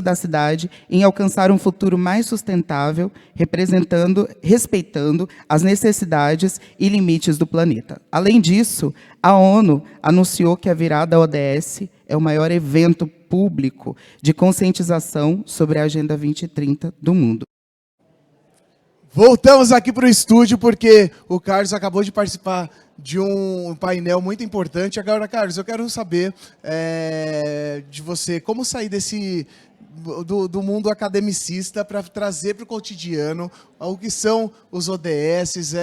da cidade em alcançar um futuro mais sustentável, respeitando as necessidades e limites do planeta. Além disso, a ONU anunciou que a virada ODS é o maior evento público de conscientização sobre a Agenda 2030 do mundo. Voltamos aqui para o estúdio, porque o Carlos acabou de participar de um painel muito importante. Agora, Carlos, eu quero saber de você, como sair do mundo academicista para trazer para o cotidiano o que são os ODS,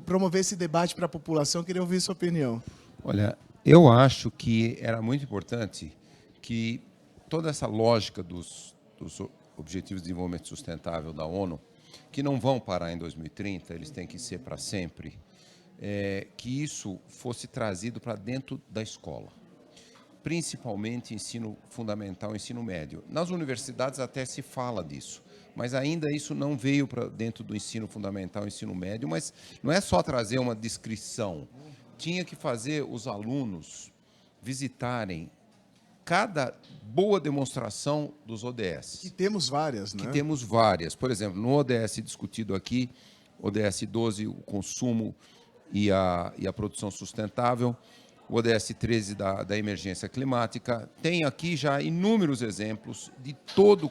promover esse debate para a população. Eu queria ouvir sua opinião. Olha, eu acho que era muito importante que toda essa lógica dos Objetivos de Desenvolvimento Sustentável da ONU, que não vão parar em 2030, eles têm que ser para sempre, que isso fosse trazido para dentro da escola, principalmente ensino fundamental, ensino médio. Nas universidades até se fala disso, mas ainda isso não veio para dentro do ensino fundamental, ensino médio, mas não é só trazer uma descrição, tinha que fazer os alunos visitarem cada boa demonstração dos ODS. Que temos várias, né? Que temos várias. Por exemplo, no ODS discutido aqui, ODS 12, o consumo e a produção sustentável, o ODS 13 da emergência climática, tem aqui já inúmeros exemplos de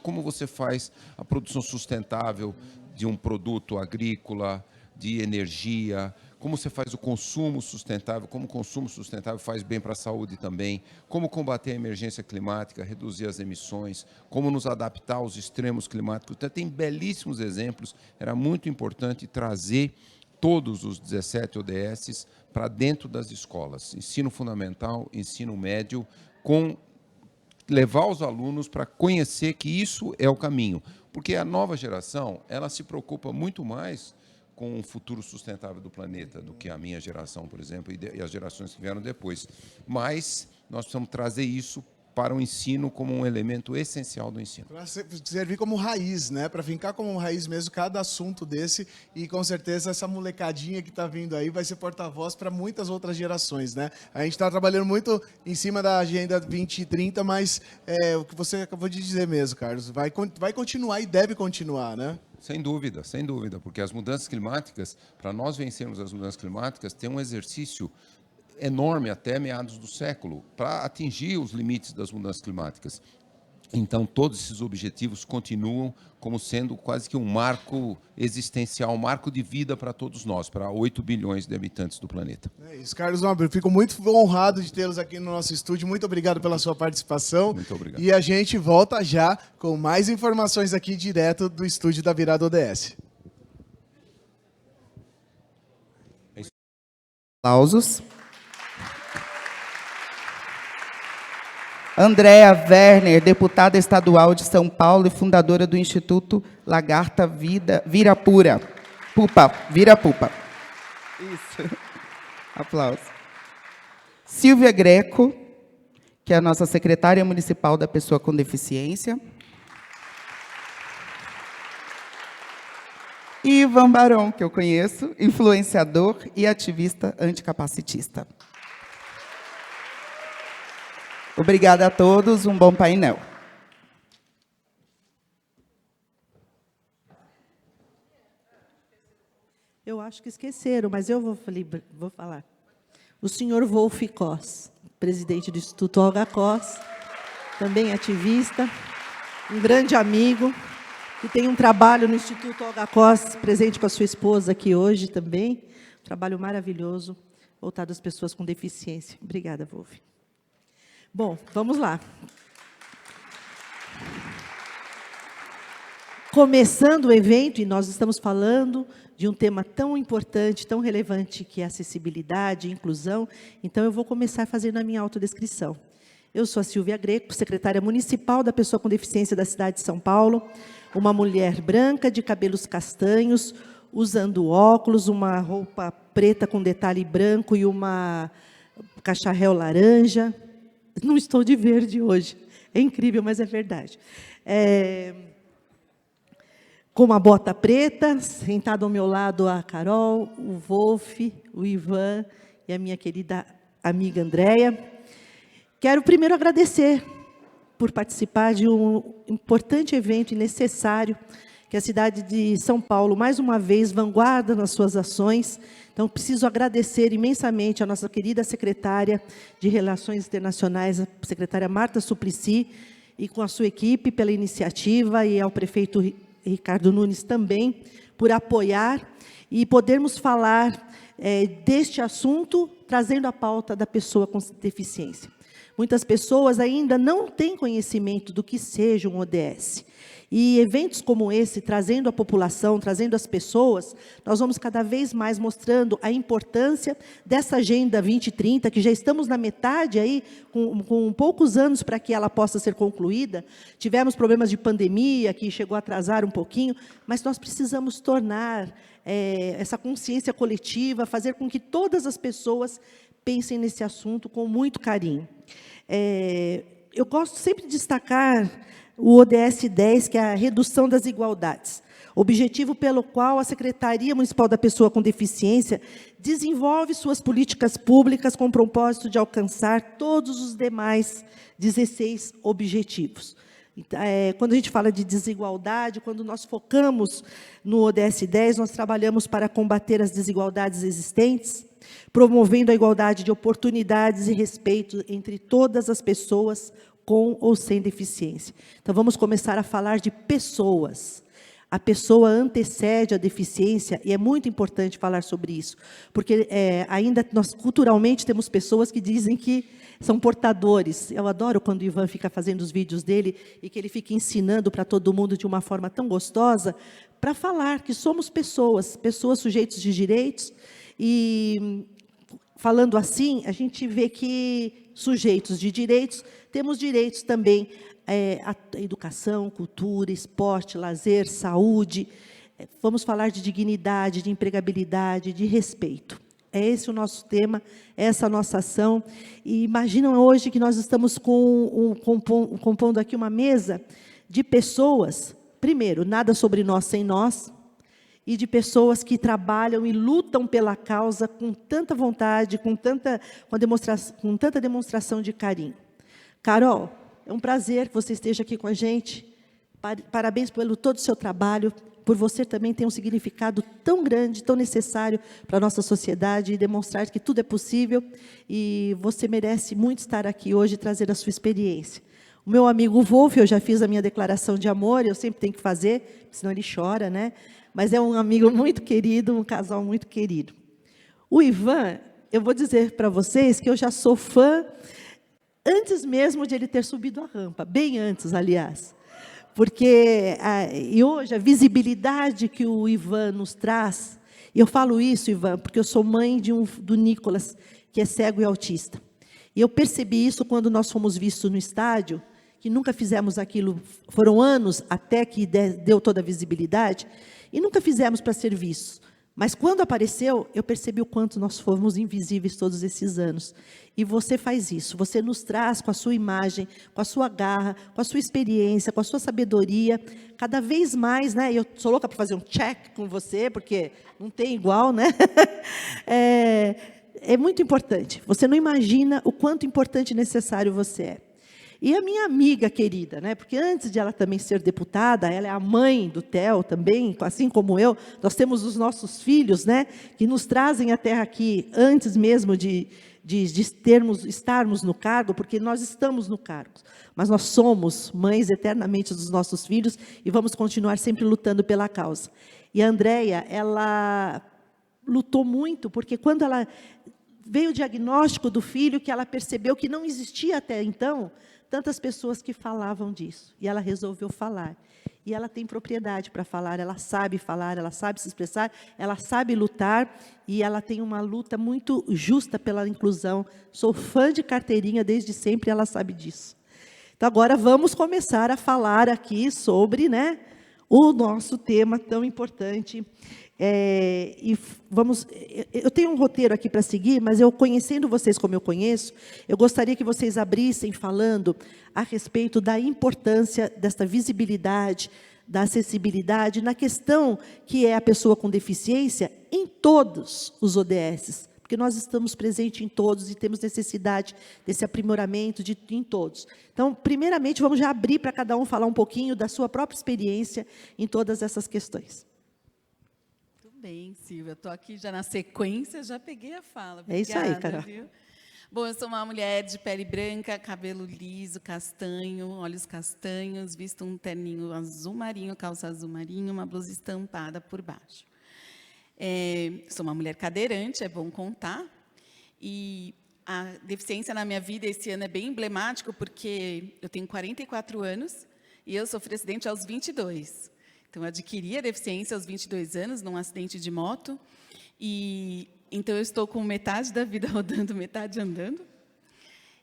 como você faz a produção sustentável de um produto agrícola, de energia, como você faz o consumo sustentável, como o consumo sustentável faz bem para a saúde também, como combater a emergência climática, reduzir as emissões, como nos adaptar aos extremos climáticos. Então, tem belíssimos exemplos. Era muito importante trazer todos os 17 ODS para dentro das escolas, ensino fundamental, ensino médio, levar os alunos para conhecer que isso é o caminho. Porque a nova geração, ela se preocupa muito mais com o futuro sustentável do planeta do que a minha geração, por exemplo, e as gerações que vieram depois. Mas nós precisamos trazer isso para o ensino como um elemento essencial do ensino. Para servir como raiz, né? Para fincar como raiz mesmo cada assunto desse, e com certeza essa molecadinha que está vindo aí vai ser porta-voz para muitas outras gerações, né? A gente está trabalhando muito em cima da Agenda 2030, mas o que você acabou de dizer mesmo, Carlos, vai continuar e deve continuar, né? Sem dúvida, porque as mudanças climáticas, para nós vencermos as mudanças climáticas, tem um exercício enorme até meados do século para atingir os limites das mudanças climáticas. Então, todos esses objetivos continuam como sendo quase que um marco existencial, um marco de vida para todos nós, para 8 bilhões de habitantes do planeta. É isso, Carlos Nobre, fico muito honrado de tê-los aqui no nosso estúdio. Muito obrigado pela sua participação. Muito obrigado. E a gente volta já com mais informações aqui direto do estúdio da Virada ODS. Aplausos. Andréa Werner, deputada estadual de São Paulo e fundadora do Instituto Lagarta Virapupa. Isso. Aplausos. Silvia Greco, que é a nossa secretária municipal da pessoa com deficiência. E Ivan Barão, que eu conheço, influenciador e ativista anticapacitista. Obrigada a todos, um bom painel. Eu acho que esqueceram, mas eu vou falar. O senhor Wolf Koss, presidente do Instituto Olga Koss, também ativista, um grande amigo, que tem um trabalho no Instituto Olga Koss, presente com a sua esposa aqui hoje também, um trabalho maravilhoso, voltado às pessoas com deficiência. Obrigada, Wolf. Bom, vamos lá. Começando o evento, e nós estamos falando de um tema tão importante, tão relevante, que é a acessibilidade e inclusão, então eu vou começar fazendo a minha autodescrição. Eu sou a Silvia Greco, secretária municipal da pessoa com deficiência da cidade de São Paulo, uma mulher branca, de cabelos castanhos, usando óculos, uma roupa preta com detalhe branco e uma cacharel laranja. Não estou de verde hoje. É incrível, mas é verdade. Com uma bota preta, sentado ao meu lado a Carol, o Wolf, o Ivan e a minha querida amiga Andréa. Quero primeiro agradecer por participar de um importante evento e necessário, que a cidade de São Paulo, mais uma vez, vanguarda nas suas ações. Então, preciso agradecer imensamente a nossa querida secretária de Relações Internacionais, a secretária Marta Suplicy, e com a sua equipe pela iniciativa, e ao prefeito Ricardo Nunes também, por apoiar e podermos falar deste assunto, trazendo a pauta da pessoa com deficiência. Muitas pessoas ainda não têm conhecimento do que seja um ODS. E eventos como esse, trazendo a população, trazendo as pessoas, nós vamos cada vez mais mostrando a importância dessa Agenda 2030, que já estamos na metade aí, com poucos anos para que ela possa ser concluída. Tivemos problemas de pandemia, que chegou a atrasar um pouquinho, mas nós precisamos tornar essa consciência coletiva, fazer com que todas as pessoas pensem nesse assunto com muito carinho. Eu gosto sempre de destacar o ODS 10, que é a redução das desigualdades, objetivo pelo qual a Secretaria Municipal da Pessoa com Deficiência desenvolve suas políticas públicas com o propósito de alcançar todos os demais 16 objetivos. Quando a gente fala de desigualdade, quando nós focamos no ODS 10, nós trabalhamos para combater as desigualdades existentes, promovendo a igualdade de oportunidades e respeito entre todas as pessoas com ou sem deficiência. Então, vamos começar a falar de pessoas. A pessoa antecede a deficiência, e é muito importante falar sobre isso, porque ainda nós culturalmente temos pessoas que dizem que são portadores. Eu adoro quando o Ivan fica fazendo os vídeos dele, e que ele fica ensinando para todo mundo de uma forma tão gostosa, para falar que somos pessoas sujeitos de direitos, e falando assim, a gente vê que sujeitos de direitos, temos direitos também à educação, cultura, esporte, lazer, saúde. Vamos falar de dignidade, de empregabilidade, de respeito. É esse o nosso tema, essa a nossa ação. E imaginam hoje que nós estamos compondo aqui uma mesa de pessoas, primeiro, nada sobre nós sem nós, e de pessoas que trabalham e lutam pela causa com tanta vontade, com tanta demonstração de carinho. Carol, é um prazer que você esteja aqui com a gente. Parabéns pelo todo o seu trabalho, por você também ter um significado tão grande, tão necessário para a nossa sociedade, e demonstrar que tudo é possível, e você merece muito estar aqui hoje e trazer a sua experiência. O meu amigo Wolf, eu já fiz a minha declaração de amor, eu sempre tenho que fazer, senão ele chora, né? Mas é um amigo muito querido, um casal muito querido. O Ivan, eu vou dizer para vocês que eu já sou fã antes mesmo de ele ter subido a rampa, bem antes, aliás. Porque e hoje a visibilidade que o Ivan nos traz, e eu falo isso, Ivan, porque eu sou mãe do Nicolas, que é cego e autista. E eu percebi isso quando nós fomos vistos no estádio, que nunca fizemos aquilo, foram anos até que deu toda a visibilidade, e nunca fizemos para ser vistos. Mas quando apareceu, eu percebi o quanto nós fomos invisíveis todos esses anos. E você faz isso, você nos traz com a sua imagem, com a sua garra, com a sua experiência, com a sua sabedoria, cada vez mais, né? Eu sou louca para fazer um check com você, porque não tem igual, né? É muito importante. Você não imagina o quanto importante e necessário você é. E a minha amiga querida, né? Porque antes de ela também ser deputada, ela é a mãe do Theo também, assim como eu. Nós temos os nossos filhos, né? Que nos trazem até aqui antes mesmo de estarmos no cargo, porque nós estamos no cargo. Mas nós somos mães eternamente dos nossos filhos e vamos continuar sempre lutando pela causa. E a Andréia, ela lutou muito, porque quando ela veio o diagnóstico do filho, que ela percebeu que não existia até então tantas pessoas que falavam disso. E ela resolveu falar. E ela tem propriedade para falar, ela sabe falar, ela sabe se expressar, ela sabe lutar, e ela tem uma luta muito justa pela inclusão. Sou fã de carteirinha desde sempre, ela sabe disso. Então, agora vamos começar a falar aqui sobre, né, o nosso tema tão importante. Eu tenho um roteiro aqui para seguir, mas eu, conhecendo vocês como eu conheço, eu gostaria que vocês abrissem falando a respeito da importância desta visibilidade, da acessibilidade, na questão que é a pessoa com deficiência em todos os ODSs. porque nós estamos presentes em todos e temos necessidade desse aprimoramento em todos. Então, primeiramente, vamos já abrir para cada um falar um pouquinho da sua própria experiência em todas essas questões. Muito bem, Silvia. Estou aqui já na sequência, já peguei a fala. Obrigada, é isso aí, Carol. Viu? Bom, eu sou uma mulher de pele branca, cabelo liso, castanho, olhos castanhos, visto um terninho azul marinho, calça azul marinho, uma blusa estampada por baixo. Sou uma mulher cadeirante, é bom contar. E a deficiência na minha vida esse ano é bem emblemático, porque eu tenho 44 anos e eu sofri acidente aos 22. Então, eu adquiri a deficiência aos 22 anos, num acidente de moto. Então, eu estou com metade da vida rodando, metade andando.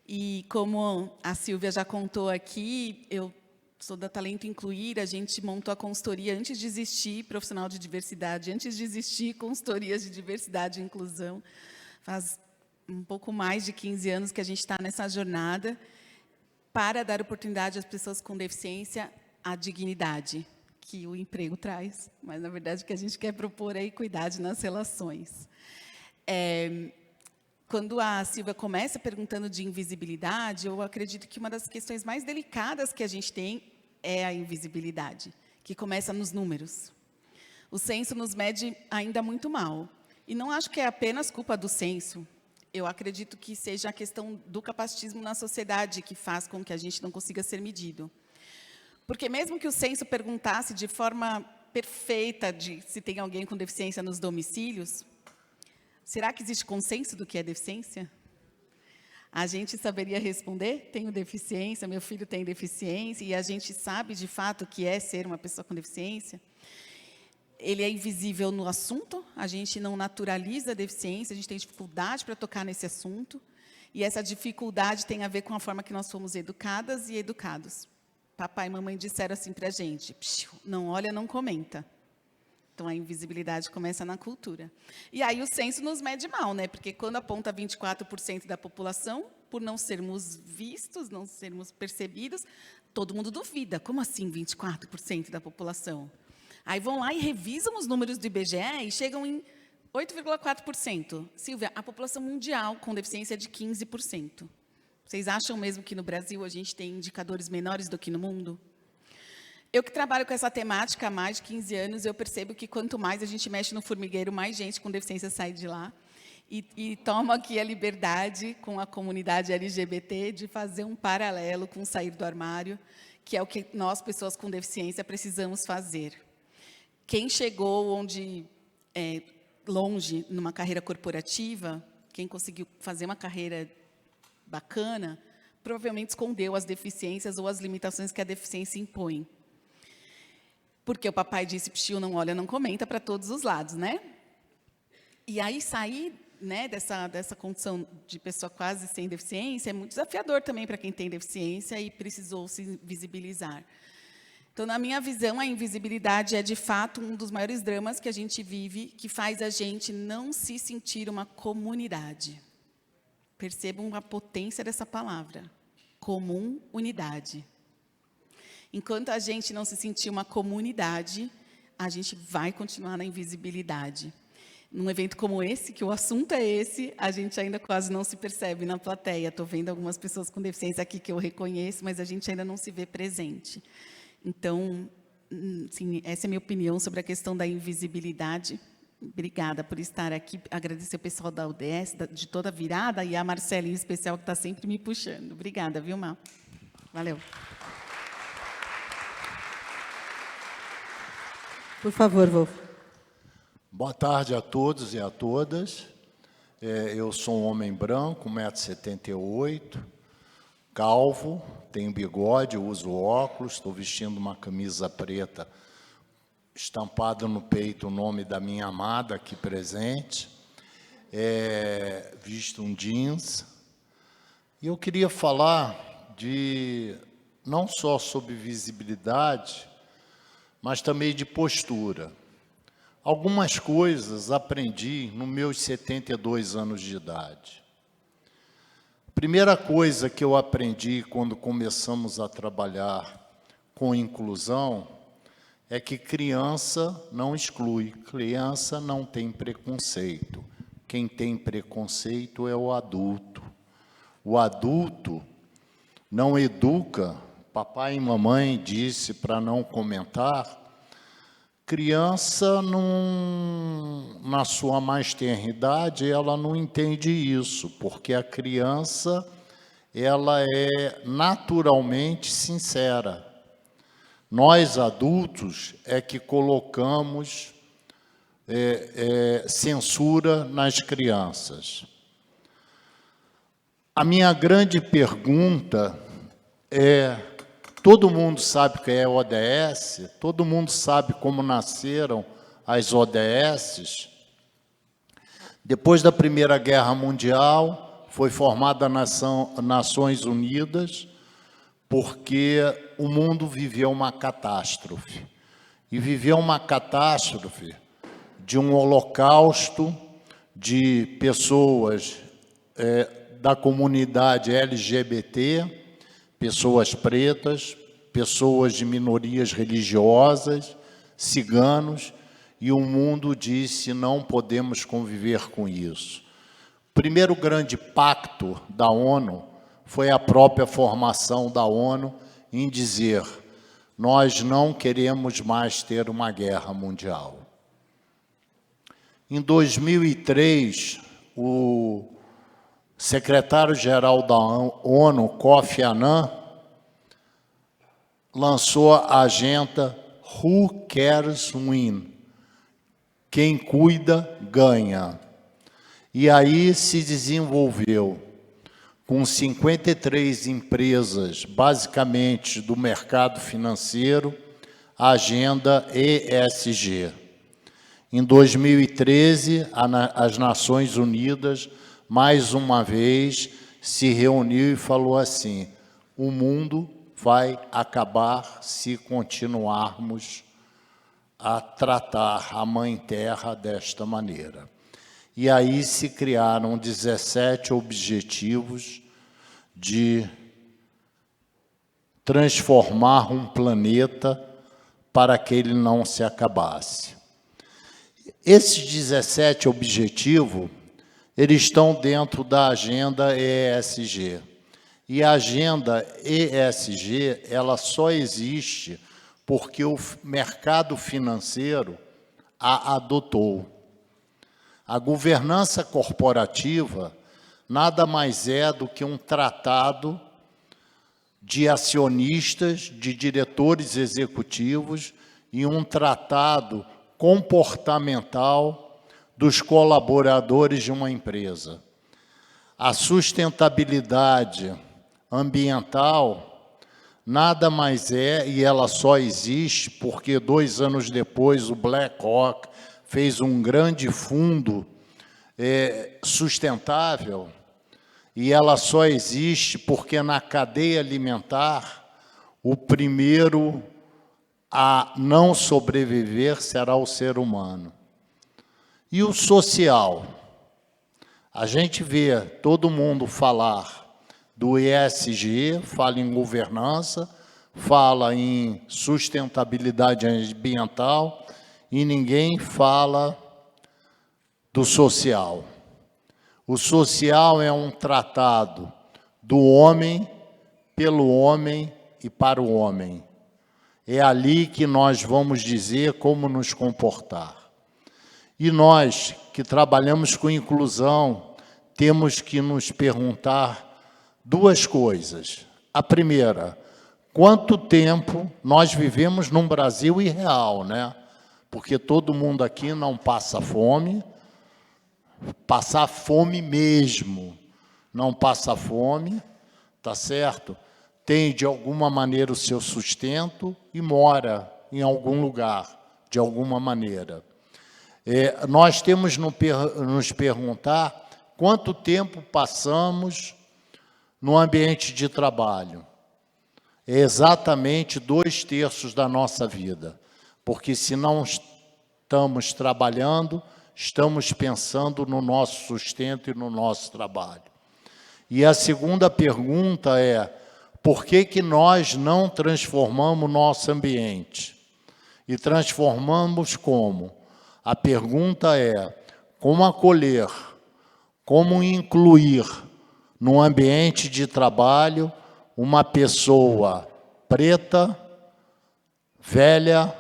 E, como a Silvia já contou aqui, eu sou da Talento Incluir, a gente montou a consultoria antes de existir profissional de diversidade, antes de existir consultorias de diversidade e inclusão. Faz um pouco mais de 15 anos que a gente está nessa jornada para dar oportunidade às pessoas com deficiência à dignidade que o emprego traz, mas, na verdade, o que a gente quer propor é equidade nas relações. Quando a Silvia começa perguntando de invisibilidade, eu acredito que uma das questões mais delicadas que a gente tem é a invisibilidade, que começa nos números. O censo nos mede ainda muito mal. E não acho que é apenas culpa do censo. Eu acredito que seja a questão do capacitismo na sociedade que faz com que a gente não consiga ser medido. Porque mesmo que o censo perguntasse de forma perfeita de se tem alguém com deficiência nos domicílios, será que existe consenso do que é deficiência? A gente saberia responder, tenho deficiência, meu filho tem deficiência, e a gente sabe de fato o que é ser uma pessoa com deficiência. Ele é invisível no assunto, a gente não naturaliza a deficiência, a gente tem dificuldade para tocar nesse assunto, e essa dificuldade tem a ver com a forma que nós fomos educadas e educados. Papai e mamãe disseram assim para a gente, não olha, não comenta. Então, a invisibilidade começa na cultura. E aí o censo nos mede mal, né? Porque quando aponta 24% da população, por não sermos vistos, não sermos percebidos, todo mundo duvida. Como assim 24% da população? Aí vão lá e revisam os números do IBGE e chegam em 8,4%. Silvia, a população mundial com deficiência é de 15%. Vocês acham mesmo que no Brasil a gente tem indicadores menores do que no mundo? Eu que trabalho com essa temática há mais de 15 anos, eu percebo que quanto mais a gente mexe no formigueiro, mais gente com deficiência sai de lá. E tomo aqui a liberdade com a comunidade LGBT de fazer um paralelo com sair do armário, que é o que nós, pessoas com deficiência, precisamos fazer. Quem chegou longe numa carreira corporativa, quem conseguiu fazer uma carreira bacana, provavelmente escondeu as deficiências ou as limitações que a deficiência impõe. Porque o papai disse, psiu, não olha, não comenta, para todos os lados, né? E aí sair, né, dessa condição de pessoa quase sem deficiência é muito desafiador também para quem tem deficiência e precisou se visibilizar. Então, na minha visão, a invisibilidade é, de fato, um dos maiores dramas que a gente vive, que faz a gente não se sentir uma comunidade. Percebam a potência dessa palavra. Comum, unidade. Enquanto a gente não se sentir uma comunidade, a gente vai continuar na invisibilidade. Num evento como esse, que o assunto é esse, a gente ainda quase não se percebe na plateia. Estou vendo algumas pessoas com deficiência aqui que eu reconheço, mas a gente ainda não se vê presente. Então, sim, essa é a minha opinião sobre a questão da invisibilidade. Obrigada por estar aqui. Agradecer o pessoal da UDS, de toda a virada, e a Marcela, em especial, que está sempre me puxando. Obrigada, viu, Má? Valeu. Por favor, Wolf. Boa tarde a todos e a todas. Eu sou um homem branco, 1,78 m, calvo, tenho bigode, uso óculos, estou vestindo uma camisa preta, estampado no peito o nome da minha amada aqui presente, visto um jeans. E eu queria falar não só sobre visibilidade, mas também de postura. Algumas coisas aprendi nos meus 72 anos de idade. Primeira coisa que eu aprendi quando começamos a trabalhar com inclusão é que criança não exclui, criança não tem preconceito. quem tem preconceito é o adulto. O adulto não educa, papai e mamãe disse para não comentar. Criança, na sua mais tenra idade, ela não entende isso, porque a criança ela é naturalmente sincera. Nós, adultos, é que colocamos censura nas crianças. A minha grande pergunta é: todo mundo sabe o que é ODS? Todo mundo sabe como nasceram as ODSs? Depois da Primeira Guerra Mundial, foi formada a Nações Unidas, porque o mundo viveu uma catástrofe. E viveu uma catástrofe de um holocausto de pessoas da comunidade LGBT, pessoas pretas, pessoas de minorias religiosas, ciganos, e o mundo disse: não podemos conviver com isso. O primeiro grande pacto da ONU foi a própria formação da ONU em dizer: nós não queremos mais ter uma guerra mundial. Em 2003, o secretário-geral da ONU, Kofi Annan, lançou a agenda Who Cares Win? Quem cuida, ganha. E aí se desenvolveu, com 53 empresas, basicamente do mercado financeiro, a agenda ESG. Em 2013, as Nações Unidas, mais uma vez, se reuniu e falou assim: o mundo vai acabar se continuarmos a tratar a Mãe Terra desta maneira. E aí se criaram 17 objetivos de transformar um planeta para que ele não se acabasse. Esses 17 objetivos, eles estão dentro da agenda ESG. E a agenda ESG, ela só existe porque o mercado financeiro a adotou. A governança corporativa nada mais é do que um tratado de acionistas, de diretores executivos e um tratado comportamental dos colaboradores de uma empresa. A sustentabilidade ambiental nada mais é, e ela só existe porque 2 anos depois o BlackRock fez um grande fundo sustentável, e ela só existe porque na cadeia alimentar o primeiro a não sobreviver será o ser humano. E o social? A gente vê todo mundo falar do ESG, fala em governança, fala em sustentabilidade ambiental e ninguém fala do social. O social é um tratado do homem, pelo homem e para o homem. É ali que nós vamos dizer como nos comportar. E nós, que trabalhamos com inclusão, temos que nos perguntar 2 coisas. A primeira, quanto tempo nós vivemos num Brasil irreal, né? Porque todo mundo aqui não passa fome, passar fome mesmo, não passa fome, tá certo? Tem de alguma maneira o seu sustento e mora em algum lugar, de alguma maneira. Nós temos nos perguntar quanto tempo passamos no ambiente de trabalho. É exatamente 2/3 da nossa vida, porque se não estamos trabalhando, estamos pensando no nosso sustento e no nosso trabalho. E a segunda pergunta é: por que nós não transformamos o nosso ambiente? E transformamos como? A pergunta é: como acolher como incluir no ambiente de trabalho uma pessoa preta, velha,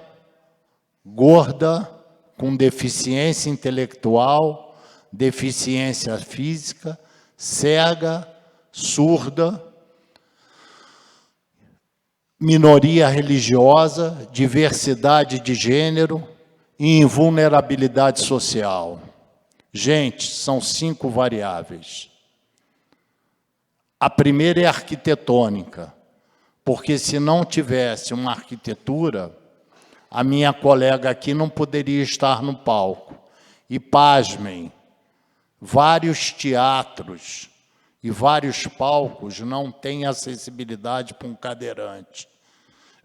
gorda, com deficiência intelectual, deficiência física, cega, surda, minoria religiosa, diversidade de gênero e invulnerabilidade social. Gente, são 5 variáveis. A primeira é arquitetônica, porque se não tivesse uma arquitetura, a minha colega aqui não poderia estar no palco. E pasmem, vários teatros e vários palcos não têm acessibilidade para um cadeirante.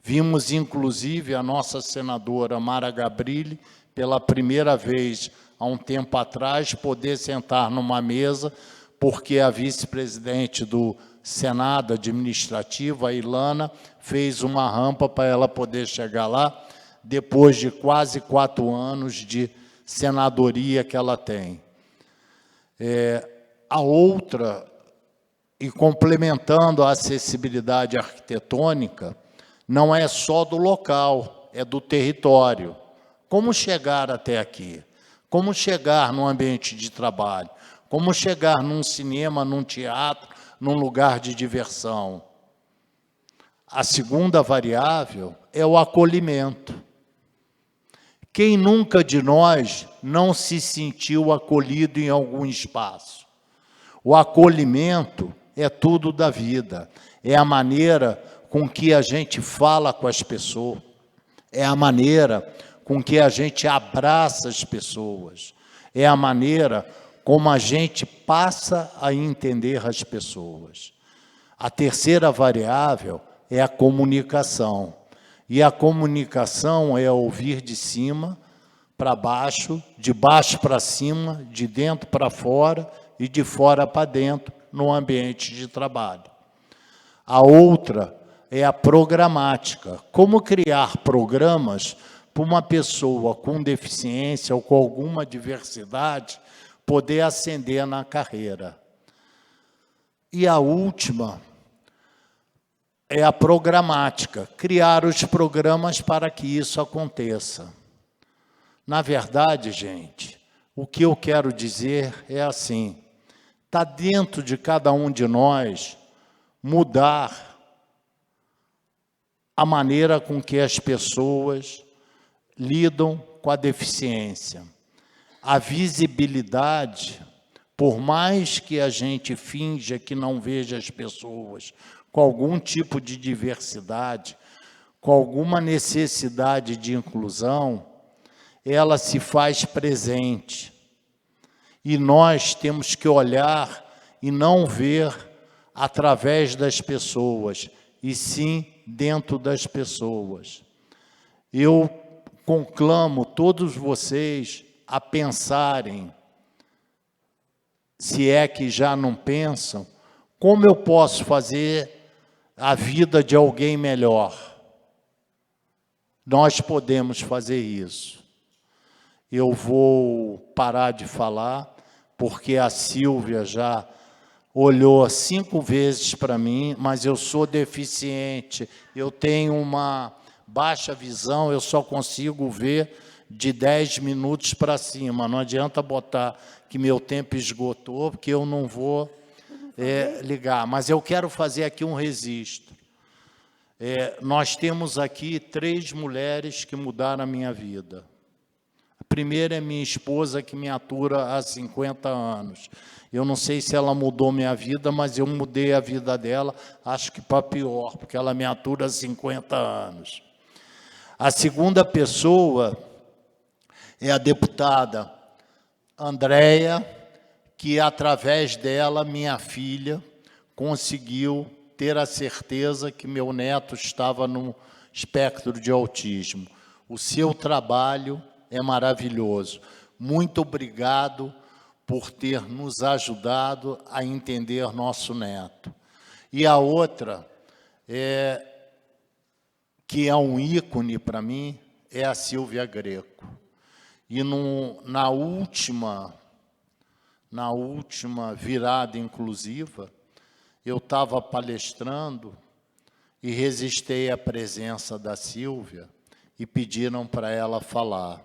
Vimos, inclusive, a nossa senadora Mara Gabrilli, pela primeira vez, há um tempo atrás, poder sentar numa mesa, porque a vice-presidente do Senado Administrativo, a Ilana, fez uma rampa para ela poder chegar lá, depois de quase 4 anos de senadoria que ela tem. A outra, e complementando a acessibilidade arquitetônica, não é só do local, é do território. Como chegar até aqui? Como chegar no ambiente de trabalho? Como chegar num cinema, num teatro, num lugar de diversão? A segunda variável é o acolhimento. Quem nunca de nós não se sentiu acolhido em algum espaço? O acolhimento é tudo da vida, é a maneira com que a gente fala com as pessoas, é a maneira com que a gente abraça as pessoas, é a maneira como a gente passa a entender as pessoas. A terceira variável é a comunicação. E a comunicação é ouvir de cima para baixo, de baixo para cima, de dentro para fora e de fora para dentro, no ambiente de trabalho. A outra é a programática. Como criar programas para uma pessoa com deficiência ou com alguma diversidade poder ascender na carreira. E a última é a programática, criar os programas para que isso aconteça. Na verdade, gente, o que eu quero dizer é assim, está dentro de cada um de nós mudar a maneira com que as pessoas lidam com a deficiência. A visibilidade, por mais que a gente finja que não veja as pessoas com algum tipo de diversidade, com alguma necessidade de inclusão, ela se faz presente. E nós temos que olhar e não ver através das pessoas, e sim dentro das pessoas. Eu conclamo todos vocês a pensarem, se é que já não pensam, como eu posso fazer a vida de alguém melhor. Nós podemos fazer isso. Eu vou parar de falar, porque a Silvia já olhou 5 vezes para mim, mas eu sou deficiente, eu tenho uma baixa visão, eu só consigo ver de 10 minutos para cima. Não adianta botar que meu tempo esgotou, porque eu não vou ligar. Mas eu quero fazer aqui um registro. Nós temos aqui 3 mulheres que mudaram a minha vida. A primeira é minha esposa, que me atura há 50 anos. Eu não sei se ela mudou minha vida, mas eu mudei a vida dela, acho que para pior, porque ela me atura há 50 anos. A segunda pessoa é a deputada Andréia, que através dela, minha filha, conseguiu ter a certeza que meu neto estava no espectro de autismo. O seu trabalho é maravilhoso. Muito obrigado por ter nos ajudado a entender nosso neto. E a outra, que é um ícone para mim, é a Silvia Greco. E na última na última virada inclusiva, eu estava palestrando e resistei à presença da Silvia e pediram para ela falar.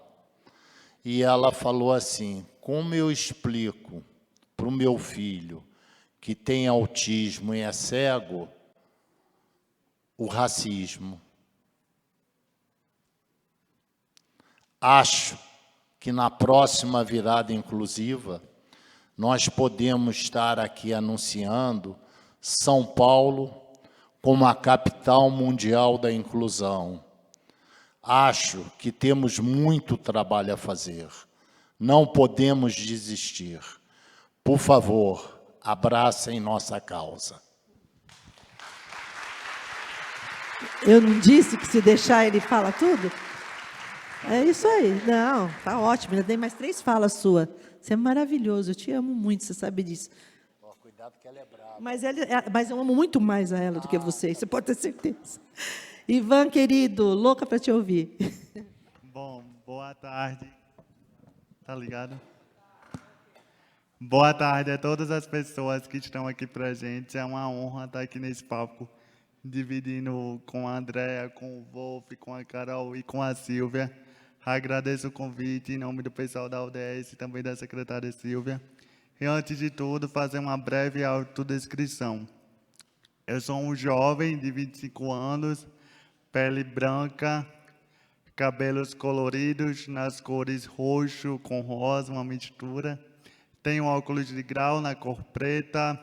E ela falou assim: como eu explico para o meu filho que tem autismo e é cego o racismo? Acho que na próxima virada inclusiva nós podemos estar aqui anunciando São Paulo como a capital mundial da inclusão. Acho que temos muito trabalho a fazer. Não podemos desistir. Por favor, abracem nossa causa. Eu não disse que se deixar ele fala tudo? É isso aí. Não, tá ótimo. Ainda tem mais 3 falas suas. Você é maravilhoso. Eu te amo muito, você sabe disso. Cuidado que ela é brava. Mas eu amo muito mais a ela do que você. Você pode ter certeza. Ivan, querido, louca para te ouvir. Bom, boa tarde. Tá ligado? Boa tarde a todas as pessoas que estão aqui para a gente. É uma honra estar aqui nesse palco, dividindo com a Andréa, com o Wolf, com a Carol e com a Silvia. Agradeço o convite em nome do pessoal da ODS e também da secretária Silvia. E, antes de tudo, fazer uma breve autodescrição. Eu sou um jovem de 25 anos, pele branca, cabelos coloridos nas cores roxo com rosa, uma mistura. Tenho óculos de grau na cor preta,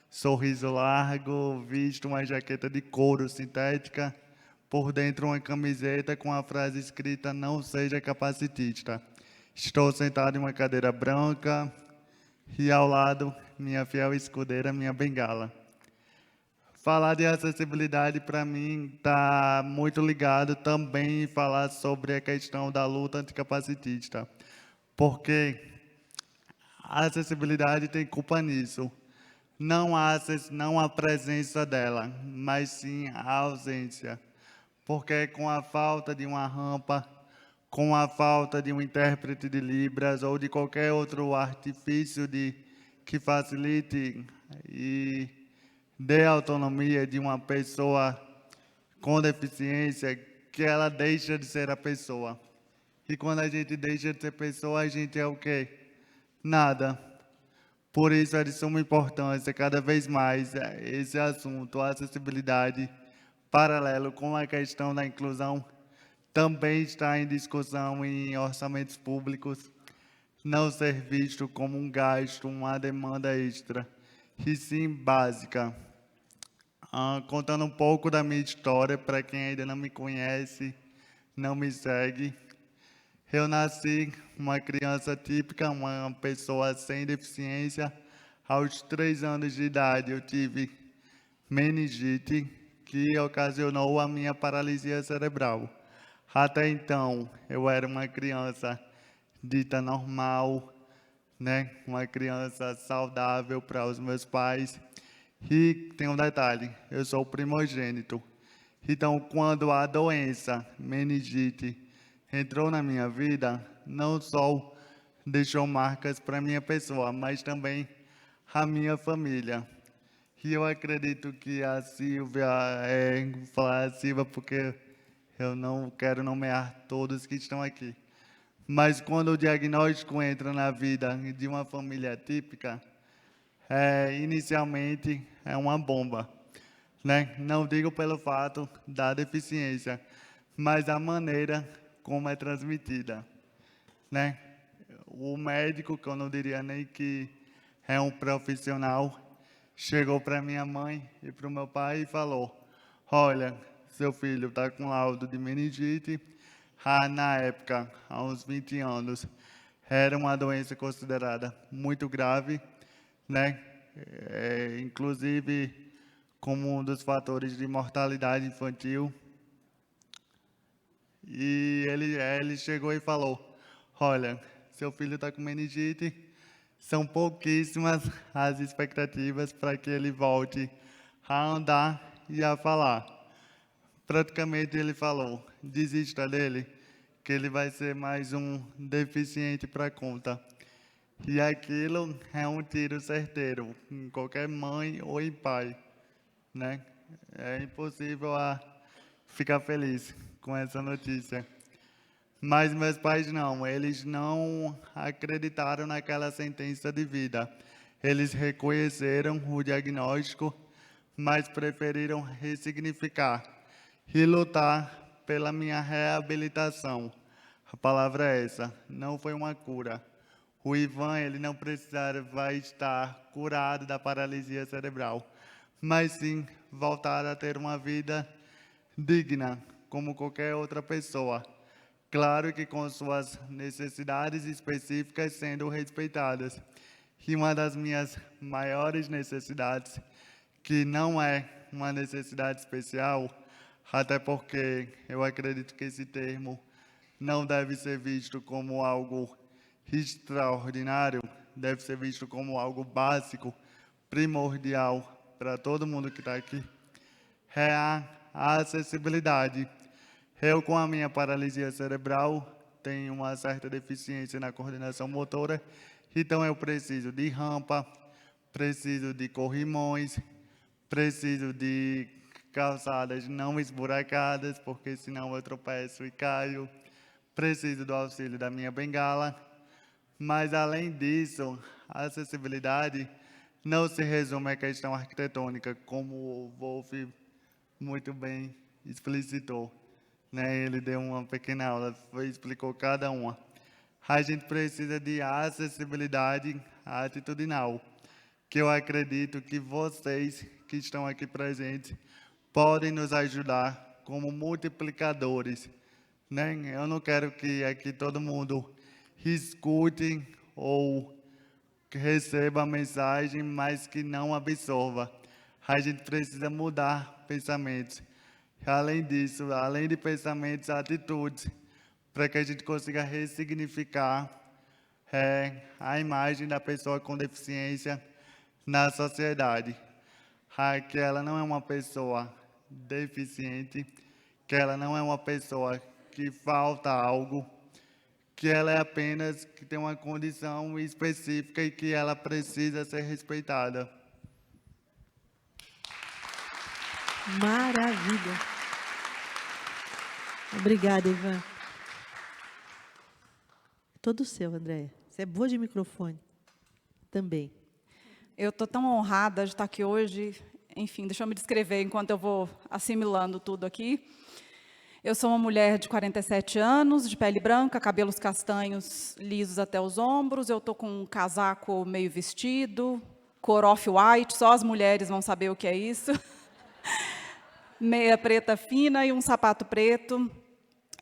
sorriso largo, visto uma jaqueta de couro sintética, por dentro uma camiseta com a frase escrita "Não seja capacitista". Estou sentado em uma cadeira branca e ao lado minha fiel escudeira, minha bengala. Falar de acessibilidade, para mim, está muito ligado também em falar sobre a questão da luta anticapacitista, porque a acessibilidade tem culpa nisso. Não a presença dela, mas sim a ausência. Porque com a falta de uma rampa, com a falta de um intérprete de Libras ou de qualquer outro artifício que facilite e dê autonomia de uma pessoa com deficiência, que ela deixa de ser a pessoa. E quando a gente deixa de ser pessoa, a gente é o quê? Nada. Por isso é de suma importância, cada vez mais, esse assunto, a acessibilidade, paralelo com a questão da inclusão, também está em discussão em orçamentos públicos, não ser visto como um gasto, uma demanda extra, e sim básica. Contando um pouco da minha história, para quem ainda não me conhece, não me segue. Eu nasci uma criança típica, uma pessoa sem deficiência. Aos 3 anos de idade, eu tive meningite, que ocasionou a minha paralisia cerebral. Até então, eu era uma criança dita normal, né? Uma criança saudável para os meus pais. E tem um detalhe, eu sou o primogênito. Então, quando a doença, meningite, entrou na minha vida, não só deixou marcas para a minha pessoa, mas também a minha família. E eu acredito que a Silvia, vou falar a Silvia porque eu não quero nomear todos que estão aqui. Mas quando o diagnóstico entra na vida de uma família típica, inicialmente é uma bomba, né? Não digo pelo fato da deficiência, mas a maneira como é transmitida, né? O médico, que eu não diria nem que é um profissional, chegou para minha mãe e para o meu pai e falou: olha, seu filho está com laudo de meningite. Na época, há uns 20 anos, era uma doença considerada muito grave, né? Inclusive como um dos fatores de mortalidade infantil. E ele chegou e falou: olha, seu filho está com meningite, são pouquíssimas as expectativas para que ele volte a andar e a falar. Praticamente ele falou: desista dele, que ele vai ser mais um deficiente para a conta. E aquilo é um tiro certeiro em qualquer mãe ou em pai, né? É impossível ficar feliz com essa notícia. Mas meus pais não, eles não acreditaram naquela sentença de vida. Eles reconheceram o diagnóstico, mas preferiram ressignificar e lutar pela minha reabilitação. A palavra é essa, não foi uma cura. O Ivan, ele não vai estar curado da paralisia cerebral, mas sim voltar a ter uma vida digna, como qualquer outra pessoa. Claro que com suas necessidades específicas sendo respeitadas. E uma das minhas maiores necessidades, que não é uma necessidade especial, até porque eu acredito que esse termo não deve ser visto como algo extraordinário, deve ser visto como algo básico, primordial para todo mundo que está aqui, é a acessibilidade. Eu, com a minha paralisia cerebral, tenho uma certa deficiência na coordenação motora, então eu preciso de rampa, preciso de corrimões, preciso de calçadas não esburacadas, porque senão eu tropeço e caio, preciso do auxílio da minha bengala. Mas, além disso, a acessibilidade não se resume à questão arquitetônica, como o Wolf muito bem explicitou. Ele deu uma pequena aula, explicou cada uma. A gente precisa de acessibilidade atitudinal, que eu acredito que vocês que estão aqui presentes podem nos ajudar como multiplicadores. Eu não quero que aqui todo mundo escute ou receba a mensagem, mas que não absorva. A gente precisa mudar pensamentos. Além disso, além de pensamentos, atitudes, para que a gente consiga ressignificar a imagem da pessoa com deficiência na sociedade. Que ela não é uma pessoa deficiente, que ela não é uma pessoa que falta algo, que ela é apenas que tem uma condição específica e que ela precisa ser respeitada. Maravilha. Obrigada, Ivan. Todo seu, Andréia. Você é boa de microfone. Também. Eu estou tão honrada de estar aqui hoje. Enfim, deixa eu me descrever enquanto eu vou assimilando tudo aqui. Eu sou uma mulher de 47 anos, de pele branca, cabelos castanhos lisos até os ombros. Eu estou com um casaco meio vestido, cor off-white, só as mulheres vão saber o que é isso. Meia preta fina e um sapato preto.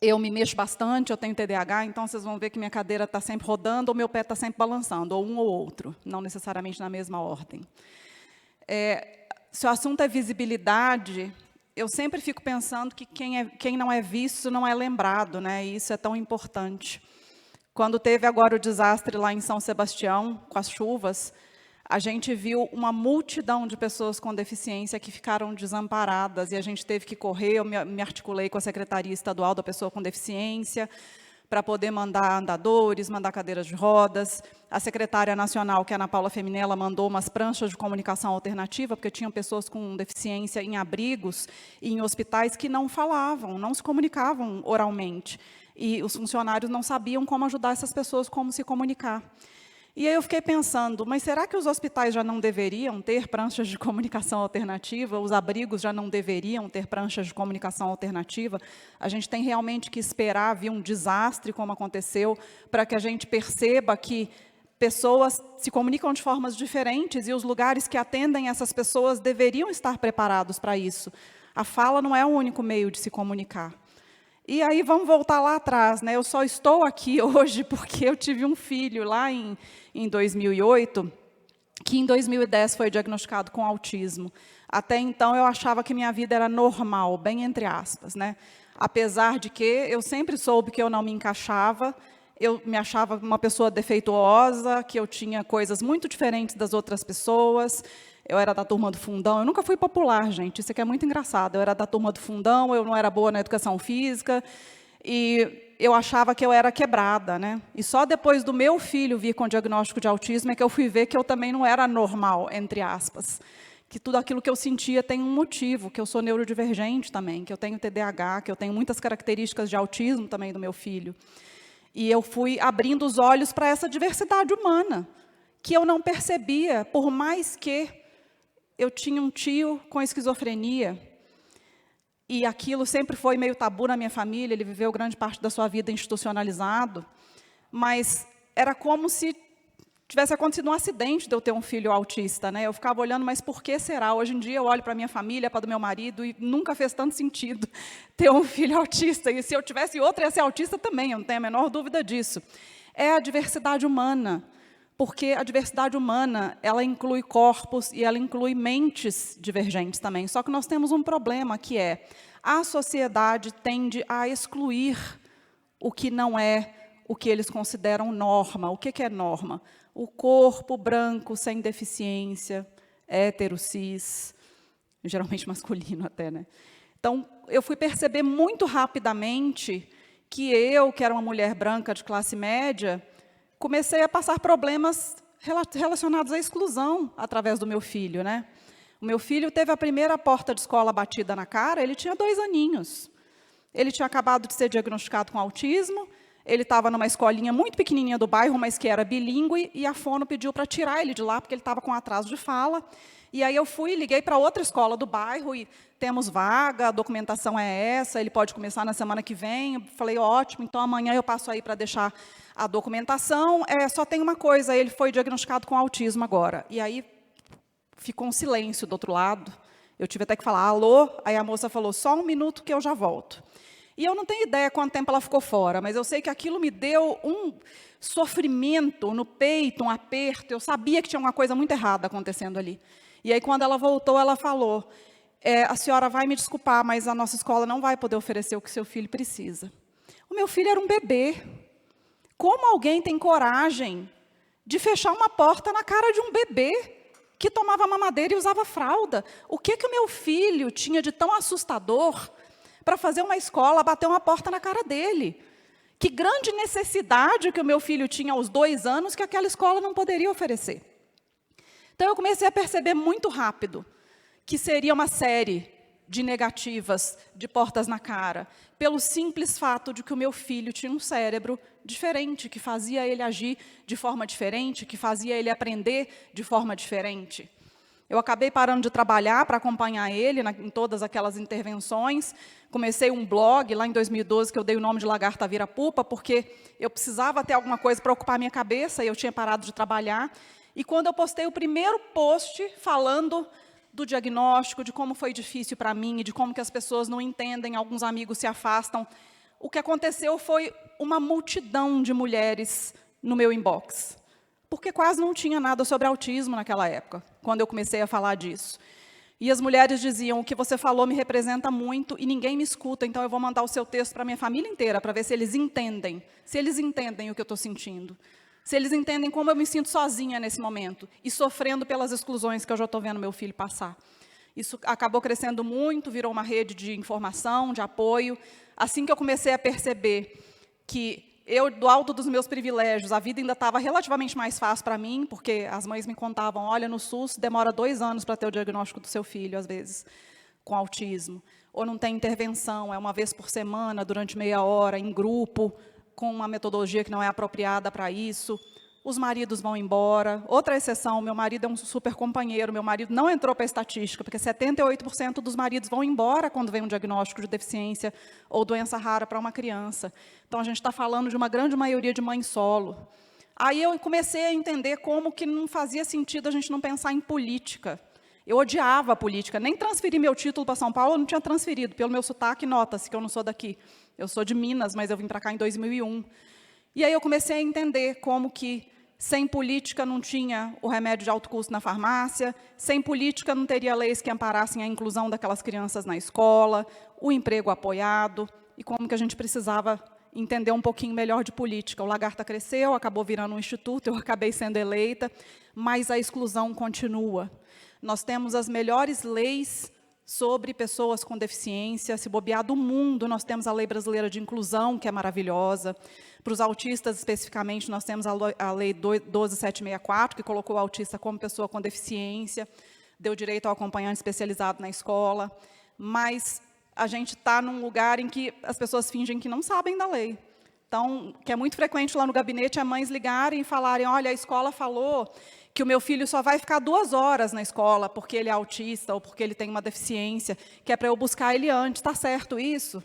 Eu me mexo bastante, eu tenho TDAH, então vocês vão ver que minha cadeira está sempre rodando ou meu pé está sempre balançando, ou um ou outro, não necessariamente na mesma ordem. Se o assunto é visibilidade, eu sempre fico pensando que quem não é visto não é lembrado, e isso é tão importante. Quando teve agora o desastre lá em São Sebastião, com as chuvas, a gente viu uma multidão de pessoas com deficiência que ficaram desamparadas, e a gente teve que correr, eu me articulei com a Secretaria Estadual da Pessoa com Deficiência, para poder mandar andadores, mandar cadeiras de rodas. A secretária nacional, que é a Ana Paula Feminella, mandou umas pranchas de comunicação alternativa, porque tinham pessoas com deficiência em abrigos e em hospitais que não falavam, não se comunicavam oralmente. E os funcionários não sabiam como ajudar essas pessoas, como se comunicar. E aí eu fiquei pensando, mas será que os hospitais já não deveriam ter pranchas de comunicação alternativa? Os abrigos já não deveriam ter pranchas de comunicação alternativa? A gente tem realmente que esperar vir um desastre, como aconteceu, para que a gente perceba que pessoas se comunicam de formas diferentes e os lugares que atendem essas pessoas deveriam estar preparados para isso. A fala não é o único meio de se comunicar. E aí vamos voltar lá atrás, Eu só estou aqui hoje porque eu tive um filho lá em 2008, que em 2010 foi diagnosticado com autismo. Até então eu achava que minha vida era normal, bem entre aspas, Apesar de que eu sempre soube que eu não me encaixava, eu me achava uma pessoa defeituosa, que eu tinha coisas muito diferentes das outras pessoas. Eu era da turma do fundão, eu nunca fui popular, gente, isso aqui é muito engraçado. Eu era da turma do fundão, eu não era boa na educação física, e eu achava que eu era quebrada, né? E só depois do meu filho vir com diagnóstico de autismo é que eu fui ver que eu também não era normal, entre aspas. Que tudo aquilo que eu sentia tem um motivo, que eu sou neurodivergente também, que eu tenho TDAH, que eu tenho muitas características de autismo também do meu filho. E eu fui abrindo os olhos para essa diversidade humana, que eu não percebia, por mais que eu tinha um tio com esquizofrenia, e aquilo sempre foi meio tabu na minha família, ele viveu grande parte da sua vida institucionalizado, mas era como se tivesse acontecido um acidente de eu ter um filho autista, né? Eu ficava olhando, mas por que será? Hoje em dia eu olho para a minha família, para do meu marido, e nunca fez tanto sentido ter um filho autista. E se eu tivesse outro, ia ser autista também, eu não tenho a menor dúvida disso. É a diversidade humana, porque a diversidade humana, ela inclui corpos e ela inclui mentes divergentes também. Só que nós temos um problema, que é a sociedade tende a excluir o que não é o que eles consideram norma. O que é norma? O corpo branco, sem deficiência, hétero, cis, geralmente masculino até, né? Então, eu fui perceber muito rapidamente que eu, que era uma mulher branca de classe média, comecei a passar problemas relacionados à exclusão através do meu filho, né? O meu filho teve a primeira porta de escola batida na cara, ele tinha 2 aninhos. Ele tinha acabado de ser diagnosticado com autismo, ele estava numa escolinha muito pequenininha do bairro, mas que era bilíngue, e a fono pediu para tirar ele de lá, porque ele estava com atraso de fala. E aí eu liguei para outra escola do bairro, e temos vaga, a documentação é essa, ele pode começar na semana que vem. Eu falei, ótimo, então amanhã eu passo aí para deixar a documentação. Só tem uma coisa, ele foi diagnosticado com autismo agora. E aí ficou um silêncio do outro lado. Eu tive até que falar, alô? Aí a moça falou, só 1 minuto que eu já volto. E eu não tenho ideia quanto tempo ela ficou fora, mas eu sei que aquilo me deu um sofrimento no peito, um aperto. Eu sabia que tinha uma coisa muito errada acontecendo ali. E aí, quando ela voltou, ela falou, a senhora vai me desculpar, mas a nossa escola não vai poder oferecer o que seu filho precisa. O meu filho era um bebê. Como alguém tem coragem de fechar uma porta na cara de um bebê que tomava mamadeira e usava fralda? O que o meu filho tinha de tão assustador para fazer uma escola bater uma porta na cara dele? Que grande necessidade que o meu filho tinha aos 2 anos que aquela escola não poderia oferecer. Então, eu comecei a perceber muito rápido que seria uma série de negativas, de portas na cara, pelo simples fato de que o meu filho tinha um cérebro diferente, que fazia ele agir de forma diferente, que fazia ele aprender de forma diferente. Eu acabei parando de trabalhar para acompanhar ele em todas aquelas intervenções. Comecei um blog lá em 2012, que eu dei o nome de Lagarta Vira Pupa, porque eu precisava ter alguma coisa para ocupar a minha cabeça, e eu tinha parado de trabalhar. E quando eu postei o primeiro post falando do diagnóstico, de como foi difícil para mim, e de como que as pessoas não entendem, alguns amigos se afastam, o que aconteceu foi uma multidão de mulheres no meu inbox. Porque quase não tinha nada sobre autismo naquela época, quando eu comecei a falar disso. E as mulheres diziam, o que você falou me representa muito e ninguém me escuta, então eu vou mandar o seu texto para a minha família inteira, para ver se eles entendem o que eu estou sentindo. Se eles entendem como eu me sinto sozinha nesse momento e sofrendo pelas exclusões que eu já estou vendo meu filho passar. Isso acabou crescendo muito, virou uma rede de informação, de apoio. Assim que eu comecei a perceber que eu, do alto dos meus privilégios, a vida ainda estava relativamente mais fácil para mim, porque as mães me contavam, olha, no SUS demora 2 anos para ter o diagnóstico do seu filho, às vezes, com autismo. Ou não tem intervenção, é uma vez por semana, durante meia hora, em grupo, com uma metodologia que não é apropriada para isso. Os maridos vão embora. Outra exceção, meu marido é um super companheiro, meu marido não entrou para a estatística, porque 78% dos maridos vão embora quando vem um diagnóstico de deficiência ou doença rara para uma criança. Então, a gente está falando de uma grande maioria de mães solo. Aí eu comecei a entender como que não fazia sentido a gente não pensar em política. Eu odiava a política, nem transferi meu título para São Paulo, eu não tinha transferido. Pelo meu sotaque, nota-se que eu não sou daqui. Eu sou de Minas, mas eu vim para cá em 2001. E aí eu comecei a entender como que, sem política, não tinha o remédio de alto custo na farmácia, sem política não teria leis que amparassem a inclusão daquelas crianças na escola, o emprego apoiado, e como que a gente precisava entender um pouquinho melhor de política. O Lagarta cresceu, acabou virando um instituto, eu acabei sendo eleita, mas a exclusão continua. Nós temos as melhores leis sobre pessoas com deficiência. Se bobear do mundo, nós temos a Lei Brasileira de Inclusão, que é maravilhosa. Para os autistas, especificamente, nós temos a Lei 12764, que colocou o autista como pessoa com deficiência, deu direito ao acompanhante especializado na escola. Mas a gente está num lugar em que as pessoas fingem que não sabem da lei. Então, que é muito frequente lá no gabinete, é mães ligarem e falarem, olha, a escola falou que o meu filho só vai ficar 2 horas na escola porque ele é autista ou porque ele tem uma deficiência, que é para eu buscar ele antes. Está certo isso?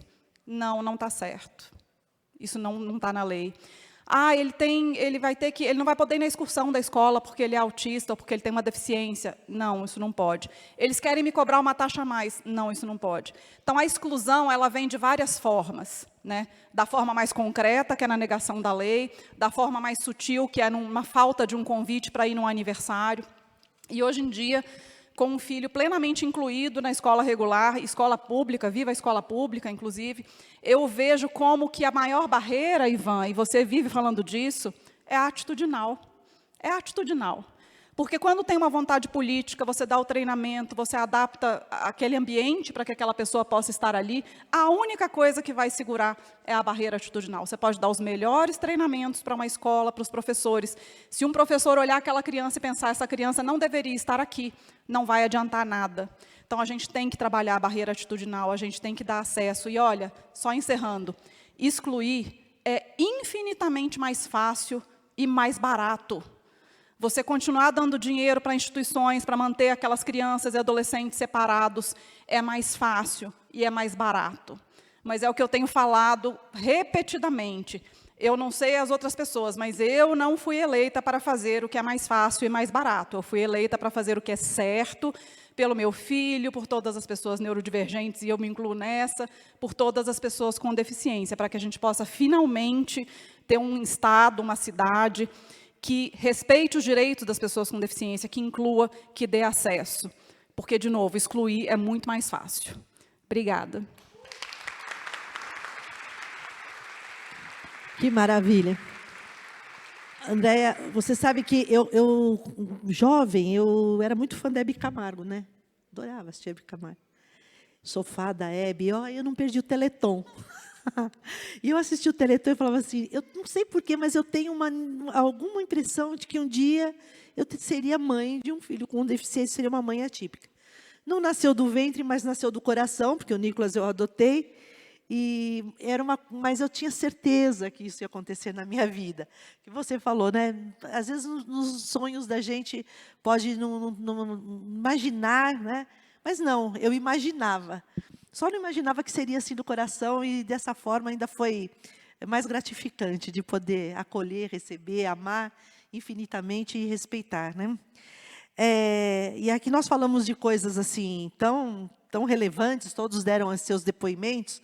Não, não está certo. Isso não está na lei. Ah, ele não vai poder ir na excursão da escola porque ele é autista ou porque ele tem uma deficiência. Não, isso não pode. Eles querem me cobrar uma taxa a mais. Não, isso não pode. Então, a exclusão, ela vem de várias formas, né? Da forma mais concreta, que é na negação da lei, da forma mais sutil, que é numa falta de um convite para ir num aniversário. E, hoje em dia, com um filho plenamente incluído na escola regular, escola pública, viva a escola pública, inclusive, eu vejo como que a maior barreira, Ivan, e você vive falando disso, é atitudinal. É atitudinal. Porque quando tem uma vontade política, você dá o treinamento, você adapta aquele ambiente para que aquela pessoa possa estar ali, a única coisa que vai segurar é a barreira atitudinal. Você pode dar os melhores treinamentos para uma escola, para os professores. Se um professor olhar aquela criança e pensar, essa criança não deveria estar aqui, não vai adiantar nada. Então, a gente tem que trabalhar a barreira atitudinal, a gente tem que dar acesso. E, olha, só encerrando, excluir é infinitamente mais fácil e mais barato. Você continuar dando dinheiro para instituições, para manter aquelas crianças e adolescentes separados, é mais fácil e é mais barato. Mas é o que eu tenho falado repetidamente. Eu não sei as outras pessoas, mas eu não fui eleita para fazer o que é mais fácil e mais barato. Eu fui eleita para fazer o que é certo, pelo meu filho, por todas as pessoas neurodivergentes, e eu me incluo nessa, por todas as pessoas com deficiência, para que a gente possa finalmente ter um estado, uma cidade que respeite os direitos das pessoas com deficiência, que inclua, que dê acesso. Porque, de novo, excluir é muito mais fácil. Obrigada. Que maravilha. Andréia, você sabe que jovem, eu era muito fã da Hebe Camargo, né? Adorava assistir Hebe Camargo. Sofá da Hebe, eu não perdi o Teleton. E eu assisti o Teleton e falava assim, eu não sei porquê, mas eu tenho alguma impressão de que um dia eu seria mãe de um filho com deficiência, seria uma mãe atípica. Não nasceu do ventre, mas nasceu do coração, porque o Nicolas eu adotei, mas eu tinha certeza que isso ia acontecer na minha vida. Que você falou, né? Às vezes nos sonhos da gente pode não imaginar, né? Mas não, eu imaginava. Só não imaginava que seria assim do coração, e dessa forma ainda foi mais gratificante de poder acolher, receber, amar infinitamente e respeitar, né? E aqui nós falamos de coisas assim tão relevantes, todos deram os seus depoimentos,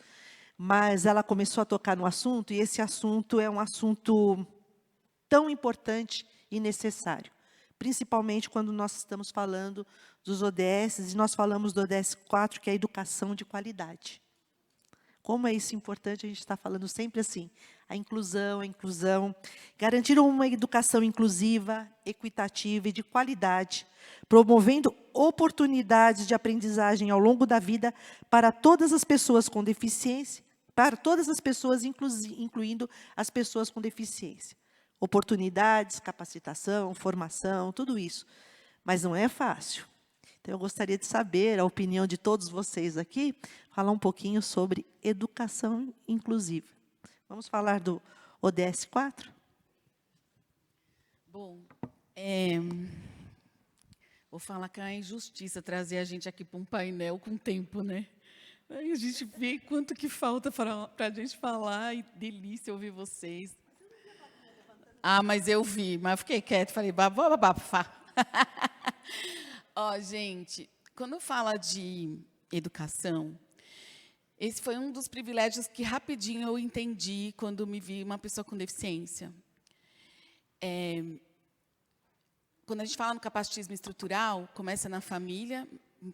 mas ela começou a tocar no assunto, e esse assunto é um assunto tão importante e necessário, principalmente quando nós estamos falando dos ODS, e nós falamos do ODS 4, que é a educação de qualidade. Como é isso importante, a gente está falando sempre assim, a inclusão, garantir uma educação inclusiva, equitativa e de qualidade, promovendo oportunidades de aprendizagem ao longo da vida para todas as pessoas com deficiência, para todas as pessoas, incluindo as pessoas com deficiência. Oportunidades, capacitação, formação, tudo isso. Mas não é fácil. Então, eu gostaria de saber a opinião de todos vocês aqui, falar um pouquinho sobre educação inclusiva. Vamos falar do ODS 4? Bom, vou falar que é uma injustiça trazer a gente aqui para um painel com tempo, né? Aí a gente vê quanto que falta para a gente falar, e delícia ouvir vocês. Ah, mas eu vi, mas fiquei quieta, falei, babá. Ó, gente, quando fala de educação, esse foi um dos privilégios que rapidinho eu entendi quando me vi uma pessoa com deficiência. Quando a gente fala no capacitismo estrutural, começa na família.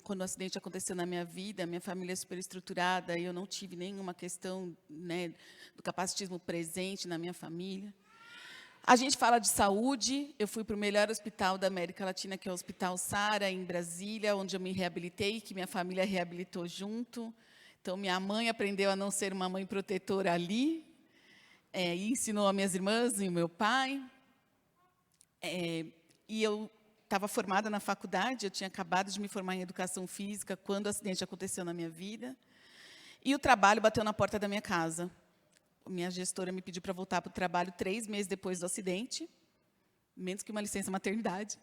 Quando o acidente aconteceu na minha vida, minha família é super estruturada, e eu não tive nenhuma questão, né, do capacitismo presente na minha família. A gente fala de saúde. Eu fui para o melhor hospital da América Latina, que é o Hospital Sara, em Brasília, onde eu me reabilitei, que minha família reabilitou junto. Então, minha mãe aprendeu a não ser uma mãe protetora ali, e ensinou as minhas irmãs e o meu pai. E eu estava formada na faculdade, eu tinha acabado de me formar em educação física quando o acidente aconteceu na minha vida. E o trabalho bateu na porta da minha casa. Minha gestora me pediu para voltar para o trabalho 3 meses depois do acidente, menos que uma licença maternidade.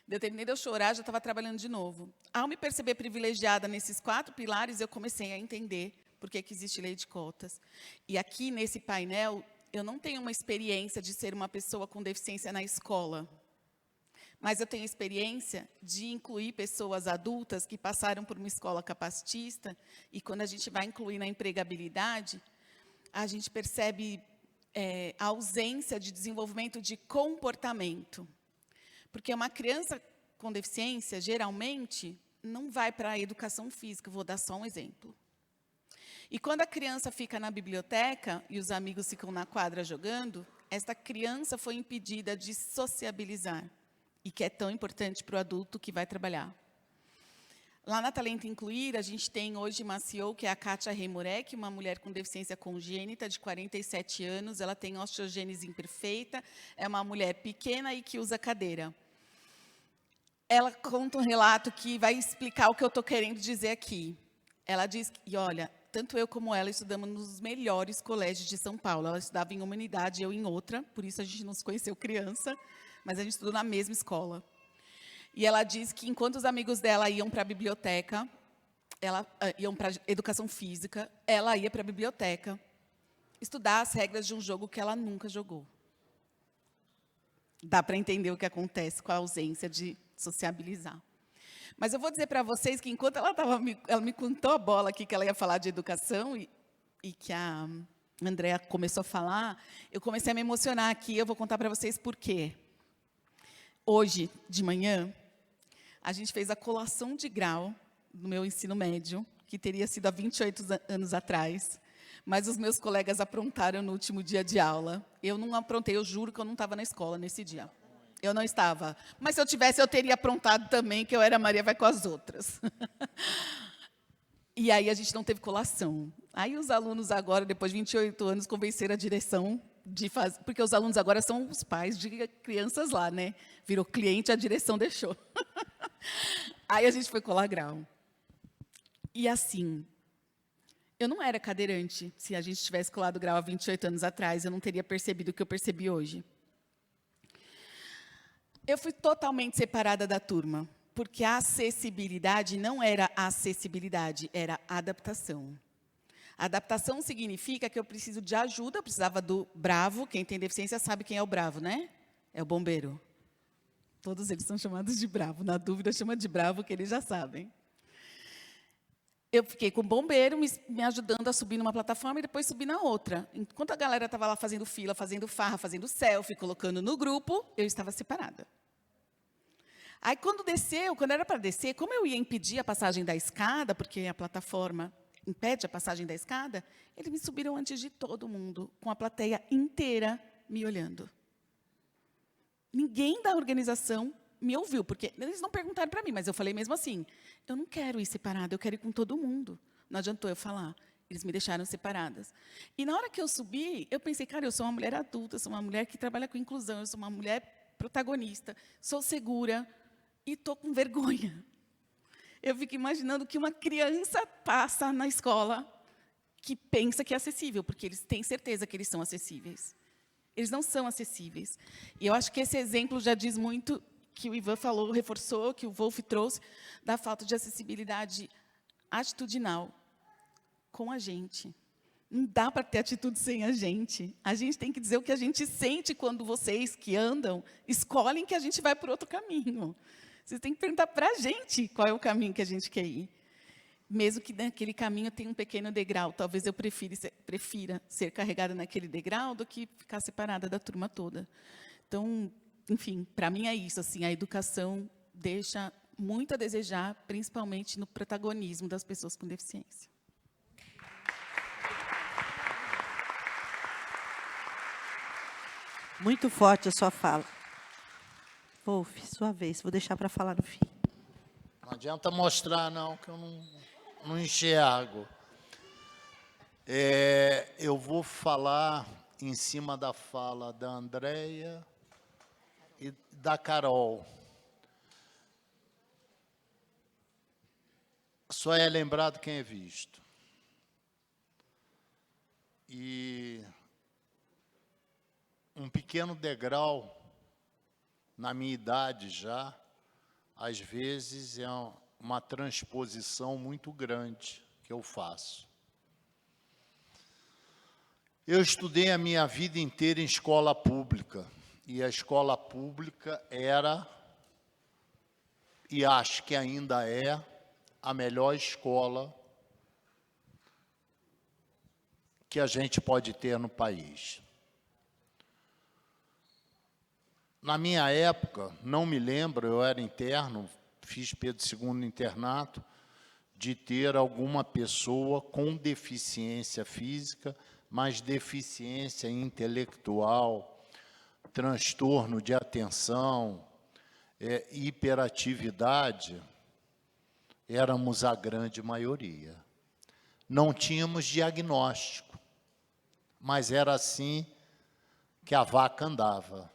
Eu terminei de eu chorar, já estava trabalhando de novo. Ao me perceber privilegiada nesses 4 pilares, eu comecei a entender por que existe lei de cotas. E aqui, nesse painel, eu não tenho uma experiência de ser uma pessoa com deficiência na escola, mas eu tenho experiência de incluir pessoas adultas que passaram por uma escola capacitista, e quando a gente vai incluir na empregabilidade, a gente percebe a ausência de desenvolvimento de comportamento. Porque uma criança com deficiência, geralmente, não vai para a educação física. Vou dar só um exemplo. E quando a criança fica na biblioteca e os amigos ficam na quadra jogando, esta criança foi impedida de sociabilizar, e que é tão importante para o adulto que vai trabalhar. Lá na Talento Incluir, a gente tem hoje uma CEO, que é a Kátia Reimurek, uma mulher com deficiência congênita, de 47 anos. Ela tem osteogênese imperfeita, é uma mulher pequena e que usa cadeira. Ela conta um relato que vai explicar o que eu estou querendo dizer aqui. Ela diz que, olha, tanto eu como ela estudamos nos melhores colégios de São Paulo. Ela estudava em uma unidade, eu em outra, por isso a gente não se conheceu criança, mas a gente estudou na mesma escola. E ela diz que, enquanto os amigos dela iam para a biblioteca, iam para a educação física, ela ia para a biblioteca estudar as regras de um jogo que ela nunca jogou. Dá para entender o que acontece com a ausência de sociabilizar. Mas eu vou dizer para vocês que, enquanto ela me contou a bola aqui, que ela ia falar de educação, e que a Andréa começou a falar, eu comecei a me emocionar aqui. Eu vou contar para vocês por quê. Hoje, de manhã, a gente fez a colação de grau no meu ensino médio, que teria sido há 28 anos atrás, mas os meus colegas aprontaram no último dia de aula. Eu não aprontei, eu juro que eu não estava na escola nesse dia. Eu não estava. Mas se eu tivesse, eu teria aprontado também, que eu era Maria vai com as outras. E aí a gente não teve colação. Aí os alunos agora, depois de 28 anos, convenceram a direção de fazer, porque os alunos agora são os pais de crianças lá, né? Virou cliente, a direção deixou. Aí a gente foi colar grau. E assim, eu não era cadeirante. Se a gente tivesse colado grau há 28 anos atrás, eu não teria percebido o que eu percebi hoje. Eu fui totalmente separada da turma, porque a acessibilidade não era acessibilidade, era adaptação. Adaptação significa que eu preciso de ajuda, eu precisava do bravo. Quem tem deficiência sabe quem é o bravo, né? É o bombeiro. Todos eles são chamados de bravo. Na dúvida, chama de bravo, que eles já sabem. Eu fiquei com o bombeiro me ajudando a subir numa plataforma e depois subir na outra. Enquanto a galera estava lá fazendo fila, fazendo farra, fazendo selfie, colocando no grupo, eu estava separada. Aí, quando era para descer, como eu ia impedir a passagem da escada, porque a plataforma impede a passagem da escada, eles me subiram antes de todo mundo, com a plateia inteira me olhando. Ninguém da organização me ouviu, porque eles não perguntaram para mim, mas eu falei mesmo assim, eu não quero ir separada, eu quero ir com todo mundo. Não adiantou eu falar, eles me deixaram separadas. E na hora que eu subi, eu pensei, cara, eu sou uma mulher adulta, eu sou uma mulher que trabalha com inclusão, eu sou uma mulher protagonista, sou segura e estou com vergonha. Eu fico imaginando que uma criança passa na escola que pensa que é acessível, porque eles têm certeza que eles são acessíveis. Eles não são acessíveis. E eu acho que esse exemplo já diz muito, que o Ivan falou, reforçou, que o Wolf trouxe, da falta de acessibilidade atitudinal com a gente. Não dá para ter atitude sem a gente. A gente tem que dizer o que a gente sente quando vocês que andam escolhem que a gente vai por outro caminho. Vocês têm que perguntar para a gente qual é o caminho que a gente quer ir. Mesmo que naquele caminho tenha um pequeno degrau. Talvez eu prefira ser carregada naquele degrau do que ficar separada da turma toda. Então, enfim, para mim é isso. Assim, a educação deixa muito a desejar, principalmente no protagonismo das pessoas com deficiência. Muito forte a sua fala. Wolf, sua vez. Vou deixar para falar no fim. Não adianta mostrar, não, que eu não enxergo. Eu vou falar em cima da fala da Andréia e da Carol. Só é lembrado quem é visto. E um pequeno degrau, na minha idade já, às vezes é uma transposição muito grande que eu faço. Eu estudei a minha vida inteira em escola pública, e a escola pública era, e acho que ainda é, a melhor escola que a gente pode ter no país. Na minha época, não me lembro, eu era interno, fiz Pedro II no internato, de ter alguma pessoa com deficiência física, mas deficiência intelectual, transtorno de atenção, hiperatividade, éramos a grande maioria. Não tínhamos diagnóstico, mas era assim que a vaca andava.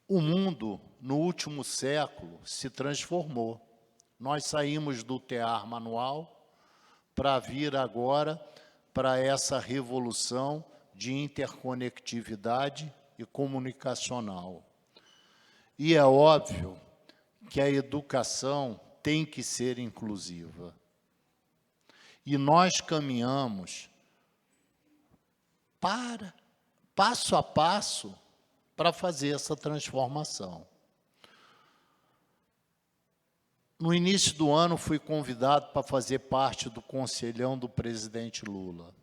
O mundo, no último século, se transformou. Nós saímos do tear manual para vir agora para essa revolução de interconectividade e comunicacional. E é óbvio que a educação tem que ser inclusiva. E nós caminhamos passo a passo, para fazer essa transformação. No início do ano, fui convidado para fazer parte do conselhão do presidente Lula.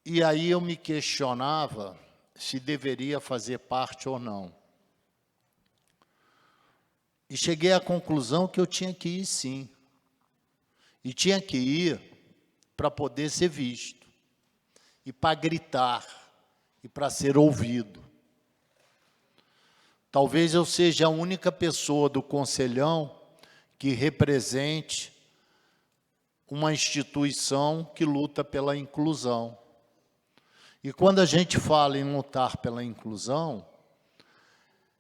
E aí eu me questionava se deveria fazer parte ou não. E cheguei à conclusão que eu tinha que ir, sim. E tinha que ir para poder ser visto, e para gritar, e para ser ouvido. Talvez eu seja a única pessoa do conselhão que represente uma instituição que luta pela inclusão. E quando a gente fala em lutar pela inclusão,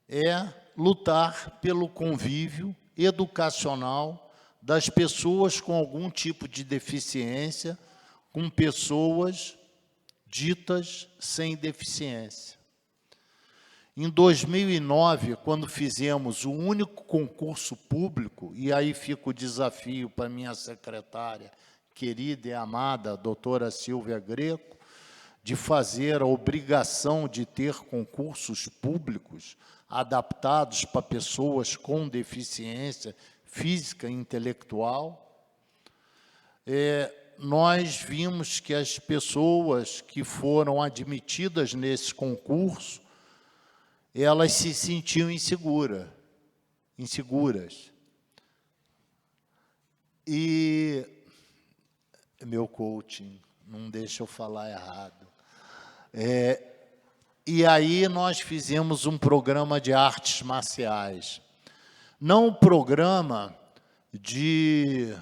é lutar pelo convívio educacional das pessoas com algum tipo de deficiência, com pessoas ditas sem deficiência. Em 2009, quando fizemos o único concurso público, e aí fica o desafio para minha secretária, querida e amada, a doutora Silvia Greco, de fazer a obrigação de ter concursos públicos adaptados para pessoas com deficiência física e intelectual, nós vimos que as pessoas que foram admitidas nesse concurso, elas se sentiam inseguras. E meu coaching não deixa eu falar errado. E aí nós fizemos um programa de artes marciais. Não um programa de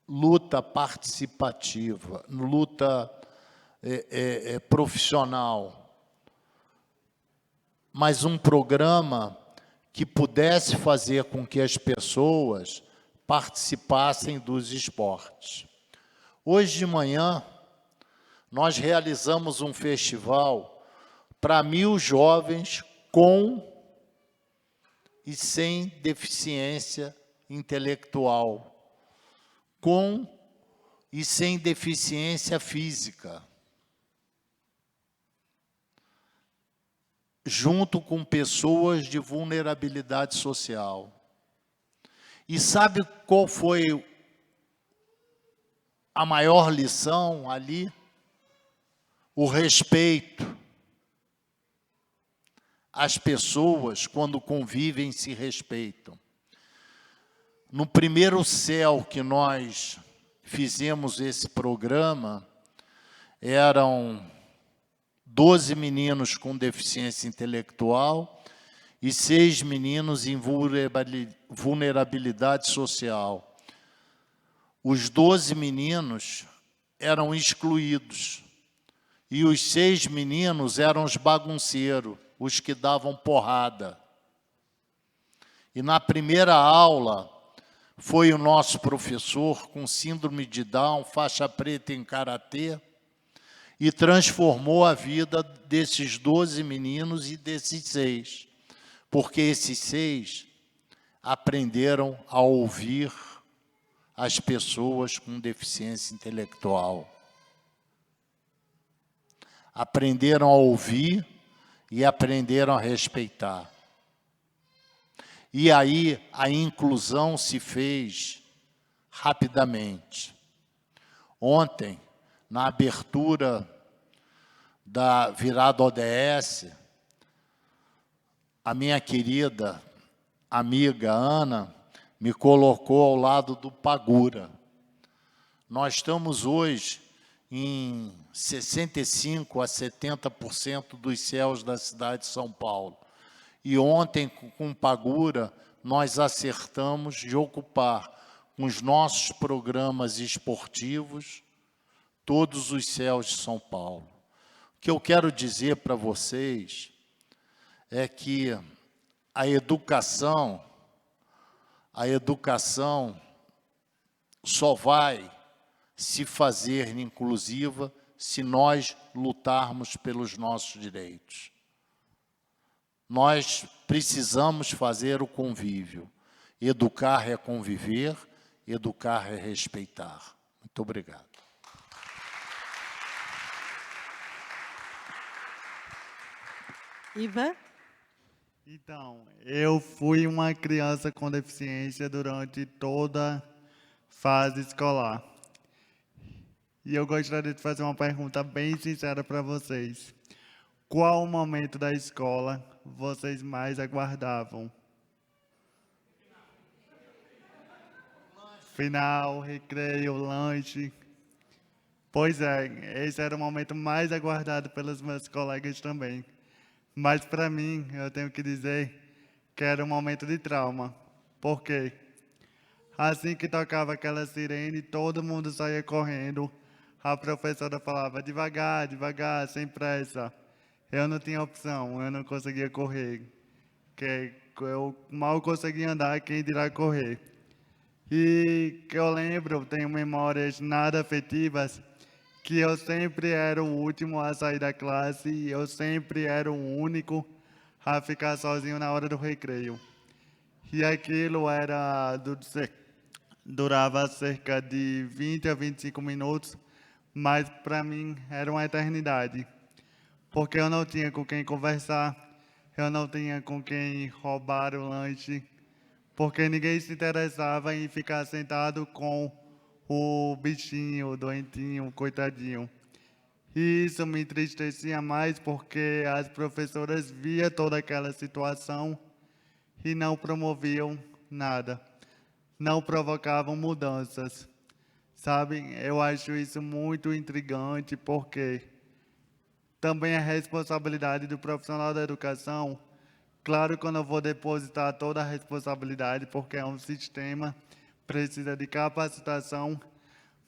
luta participativa, luta profissional, mas um programa que pudesse fazer com que as pessoas participassem dos esportes. Hoje de manhã, nós realizamos um festival para 1.000 jovens com e sem deficiência intelectual, com e sem deficiência física, junto com pessoas de vulnerabilidade social. E sabe qual foi a maior lição ali? O respeito. As pessoas, quando convivem, se respeitam. No primeiro céu que nós fizemos esse programa, eram 12 meninos com deficiência intelectual e 6 meninos em vulnerabilidade social. Os 12 meninos eram excluídos e os 6 meninos eram os bagunceiros, os que davam porrada. E na primeira aula foi o nosso professor com síndrome de Down, faixa preta em karatê, e transformou a vida desses 12 meninos e desses 6, porque esses 6 aprenderam a ouvir as pessoas com deficiência intelectual. Aprenderam a ouvir e aprenderam a respeitar. E aí a inclusão se fez rapidamente. Ontem, na abertura da virada ODS, a minha querida amiga Ana me colocou ao lado do Pagura. Nós estamos hoje em 65% a 70% dos céus da cidade de São Paulo. E ontem, com o Pagura, nós acertamos de ocupar com os nossos programas esportivos todos os céus de São Paulo. O que eu quero dizer para vocês é que a educação só vai se fazer inclusiva se nós lutarmos pelos nossos direitos. Nós precisamos fazer o convívio. Educar é conviver, educar é respeitar. Muito obrigado. Ivan? Então, eu fui uma criança com deficiência durante toda a fase escolar. E eu gostaria de fazer uma pergunta bem sincera para vocês. Qual o momento da escola vocês mais aguardavam? Final, recreio, lanche. Pois é, esse era o momento mais aguardado pelos meus colegas também. Mas para mim, eu tenho que dizer que era um momento de trauma. Por quê? Assim que tocava aquela sirene, todo mundo saía correndo. A professora falava, devagar, devagar, sem pressa. Eu não tinha opção, eu não conseguia correr. Eu mal conseguia andar, quem dirá correr. E que eu lembro, tenho memórias nada afetivas, que eu sempre era o último a sair da classe e eu sempre era o único a ficar sozinho na hora do recreio. E aquilo durava cerca de 20 a 25 minutos, mas para mim era uma eternidade. Porque eu não tinha com quem conversar, eu não tinha com quem roubar o lanche, porque ninguém se interessava em ficar sentado com o bichinho, o doentinho, o coitadinho. E isso me entristecia mais porque as professoras viam toda aquela situação e não promoviam nada, não provocavam mudanças. Sabe, eu acho isso muito intrigante porque também é responsabilidade do profissional da educação. Claro que eu não vou depositar toda a responsabilidade porque é um sistema, precisa de capacitação,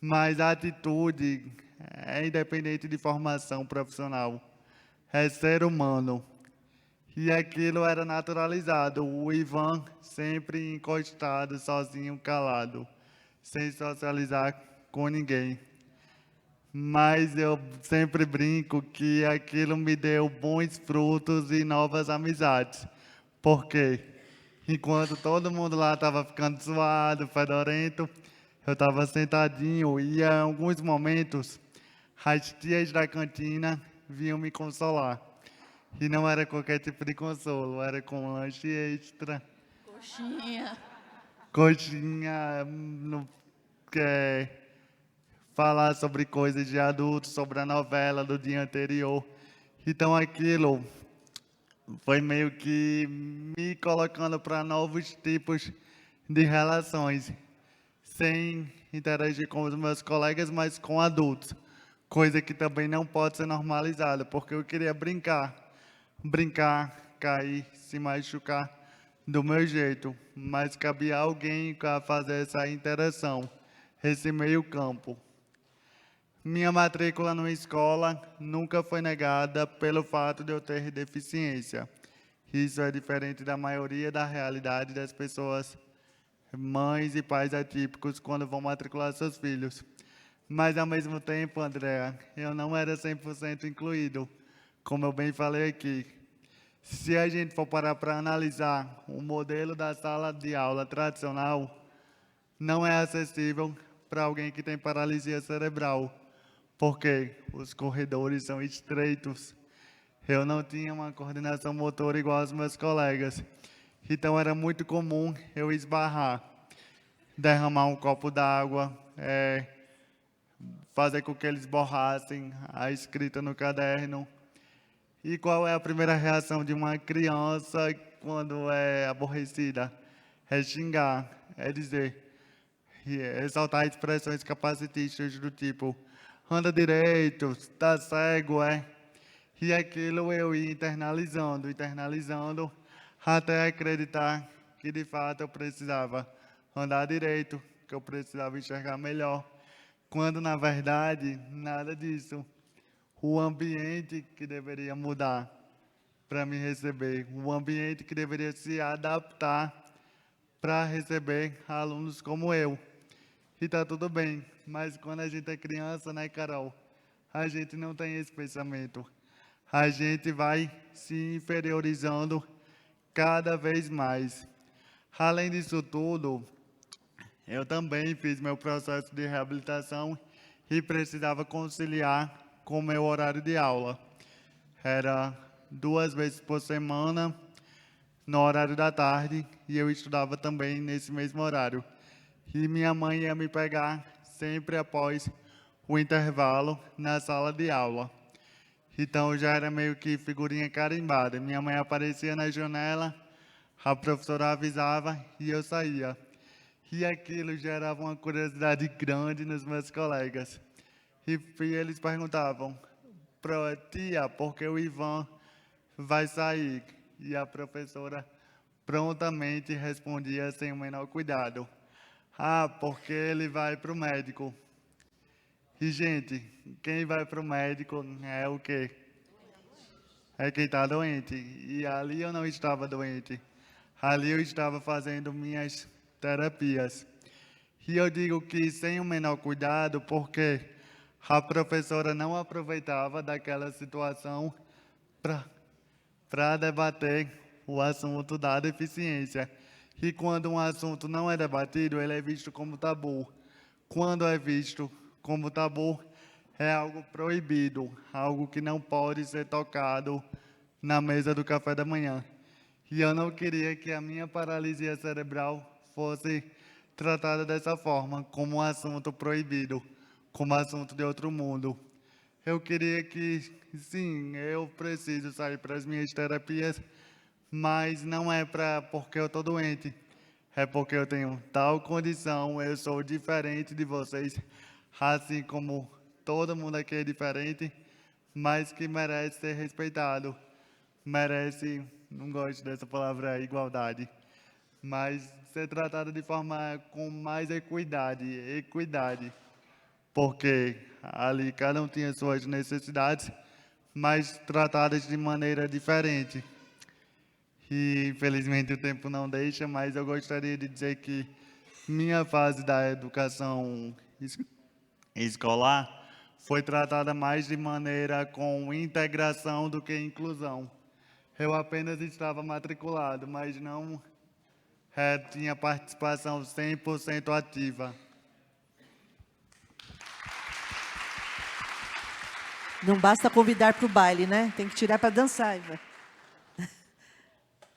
mas a atitude é independente de formação profissional, é ser humano. E aquilo era naturalizado, o Ivan sempre encostado, sozinho, calado, sem socializar com ninguém. Mas eu sempre brinco que aquilo me deu bons frutos e novas amizades. Por quê? Enquanto todo mundo lá estava ficando suado, fedorento, eu estava sentadinho e em alguns momentos as tias da cantina vinham me consolar. E não era qualquer tipo de consolo, era com lanche extra. Coxinha, falar sobre coisas de adultos, sobre a novela do dia anterior. Então aquilo foi meio que me colocando para novos tipos de relações, sem interagir com os meus colegas, mas com adultos. coisa que também não pode ser normalizada, porque eu queria brincar, cair, se machucar do meu jeito, mas cabia alguém para fazer essa interação, esse meio campo. Minha matrícula na escola nunca foi negada pelo fato de eu ter deficiência. Isso é diferente da maioria da realidade das pessoas, mães e pais atípicos, quando vão matricular seus filhos. Mas, ao mesmo tempo, Andréa, eu não era 100% incluído, como eu bem falei aqui. Se a gente for parar para analisar o modelo da sala de aula tradicional, não é acessível para alguém que tem paralisia cerebral, porque os corredores são estreitos. Eu não tinha uma coordenação motora igual aos meus colegas. Então, era muito comum eu esbarrar, derramar um copo d'água, fazer com que eles borrassem a escrita no caderno. E qual é a primeira reação de uma criança quando é aborrecida? É xingar, é dizer, exaltar expressões capacitistas do tipo, anda direito, tá cego, é? E aquilo eu ia internalizando, até acreditar que de fato eu precisava andar direito, que eu precisava enxergar melhor, quando na verdade nada disso. O ambiente que deveria mudar para me receber, o ambiente que deveria se adaptar para receber alunos como eu. E tá tudo bem, mas quando a gente é criança, né, Carol? A gente não tem esse pensamento. A gente vai se inferiorizando cada vez mais. Além disso tudo, eu também fiz meu processo de reabilitação e precisava conciliar com o meu horário de aula. Era 2 vezes por semana, no horário da tarde, e eu estudava também nesse mesmo horário. E minha mãe ia me pegar sempre após o intervalo na sala de aula. Então, já era meio que figurinha carimbada. Minha mãe aparecia na janela, a professora avisava e eu saía. E aquilo gerava uma curiosidade grande nos meus colegas. E eles perguntavam, tia, por que o Ivan vai sair? E a professora prontamente respondia sem o menor cuidado. Porque ele vai para o médico. E, gente, quem vai para o médico é o quê? É quem está doente. E ali eu não estava doente. Ali eu estava fazendo minhas terapias. E eu digo que sem o menor cuidado, porque a professora não aproveitava daquela situação para debater o assunto da deficiência. E quando um assunto não é debatido, ele é visto como tabu. Quando é visto como tabu, é algo proibido, algo que não pode ser tocado na mesa do café da manhã. E eu não queria que a minha paralisia cerebral fosse tratada dessa forma, como um assunto proibido, como assunto de outro mundo. Eu queria que, sim, eu preciso sair para as minhas terapias, mas não é porque eu estou doente, é porque eu tenho tal condição, eu sou diferente de vocês, assim como todo mundo aqui é diferente, mas que merece ser respeitado, merece, não gosto dessa palavra, igualdade, mas ser tratado de forma com mais equidade, porque ali cada um tinha suas necessidades, mas tratadas de maneira diferente. E, infelizmente, o tempo não deixa, mas eu gostaria de dizer que minha fase da educação escolar foi tratada mais de maneira com integração do que inclusão. Eu apenas estava matriculado, mas não tinha participação 100% ativa. Não basta convidar para o baile, né? Tem que tirar para dançar, Ivan.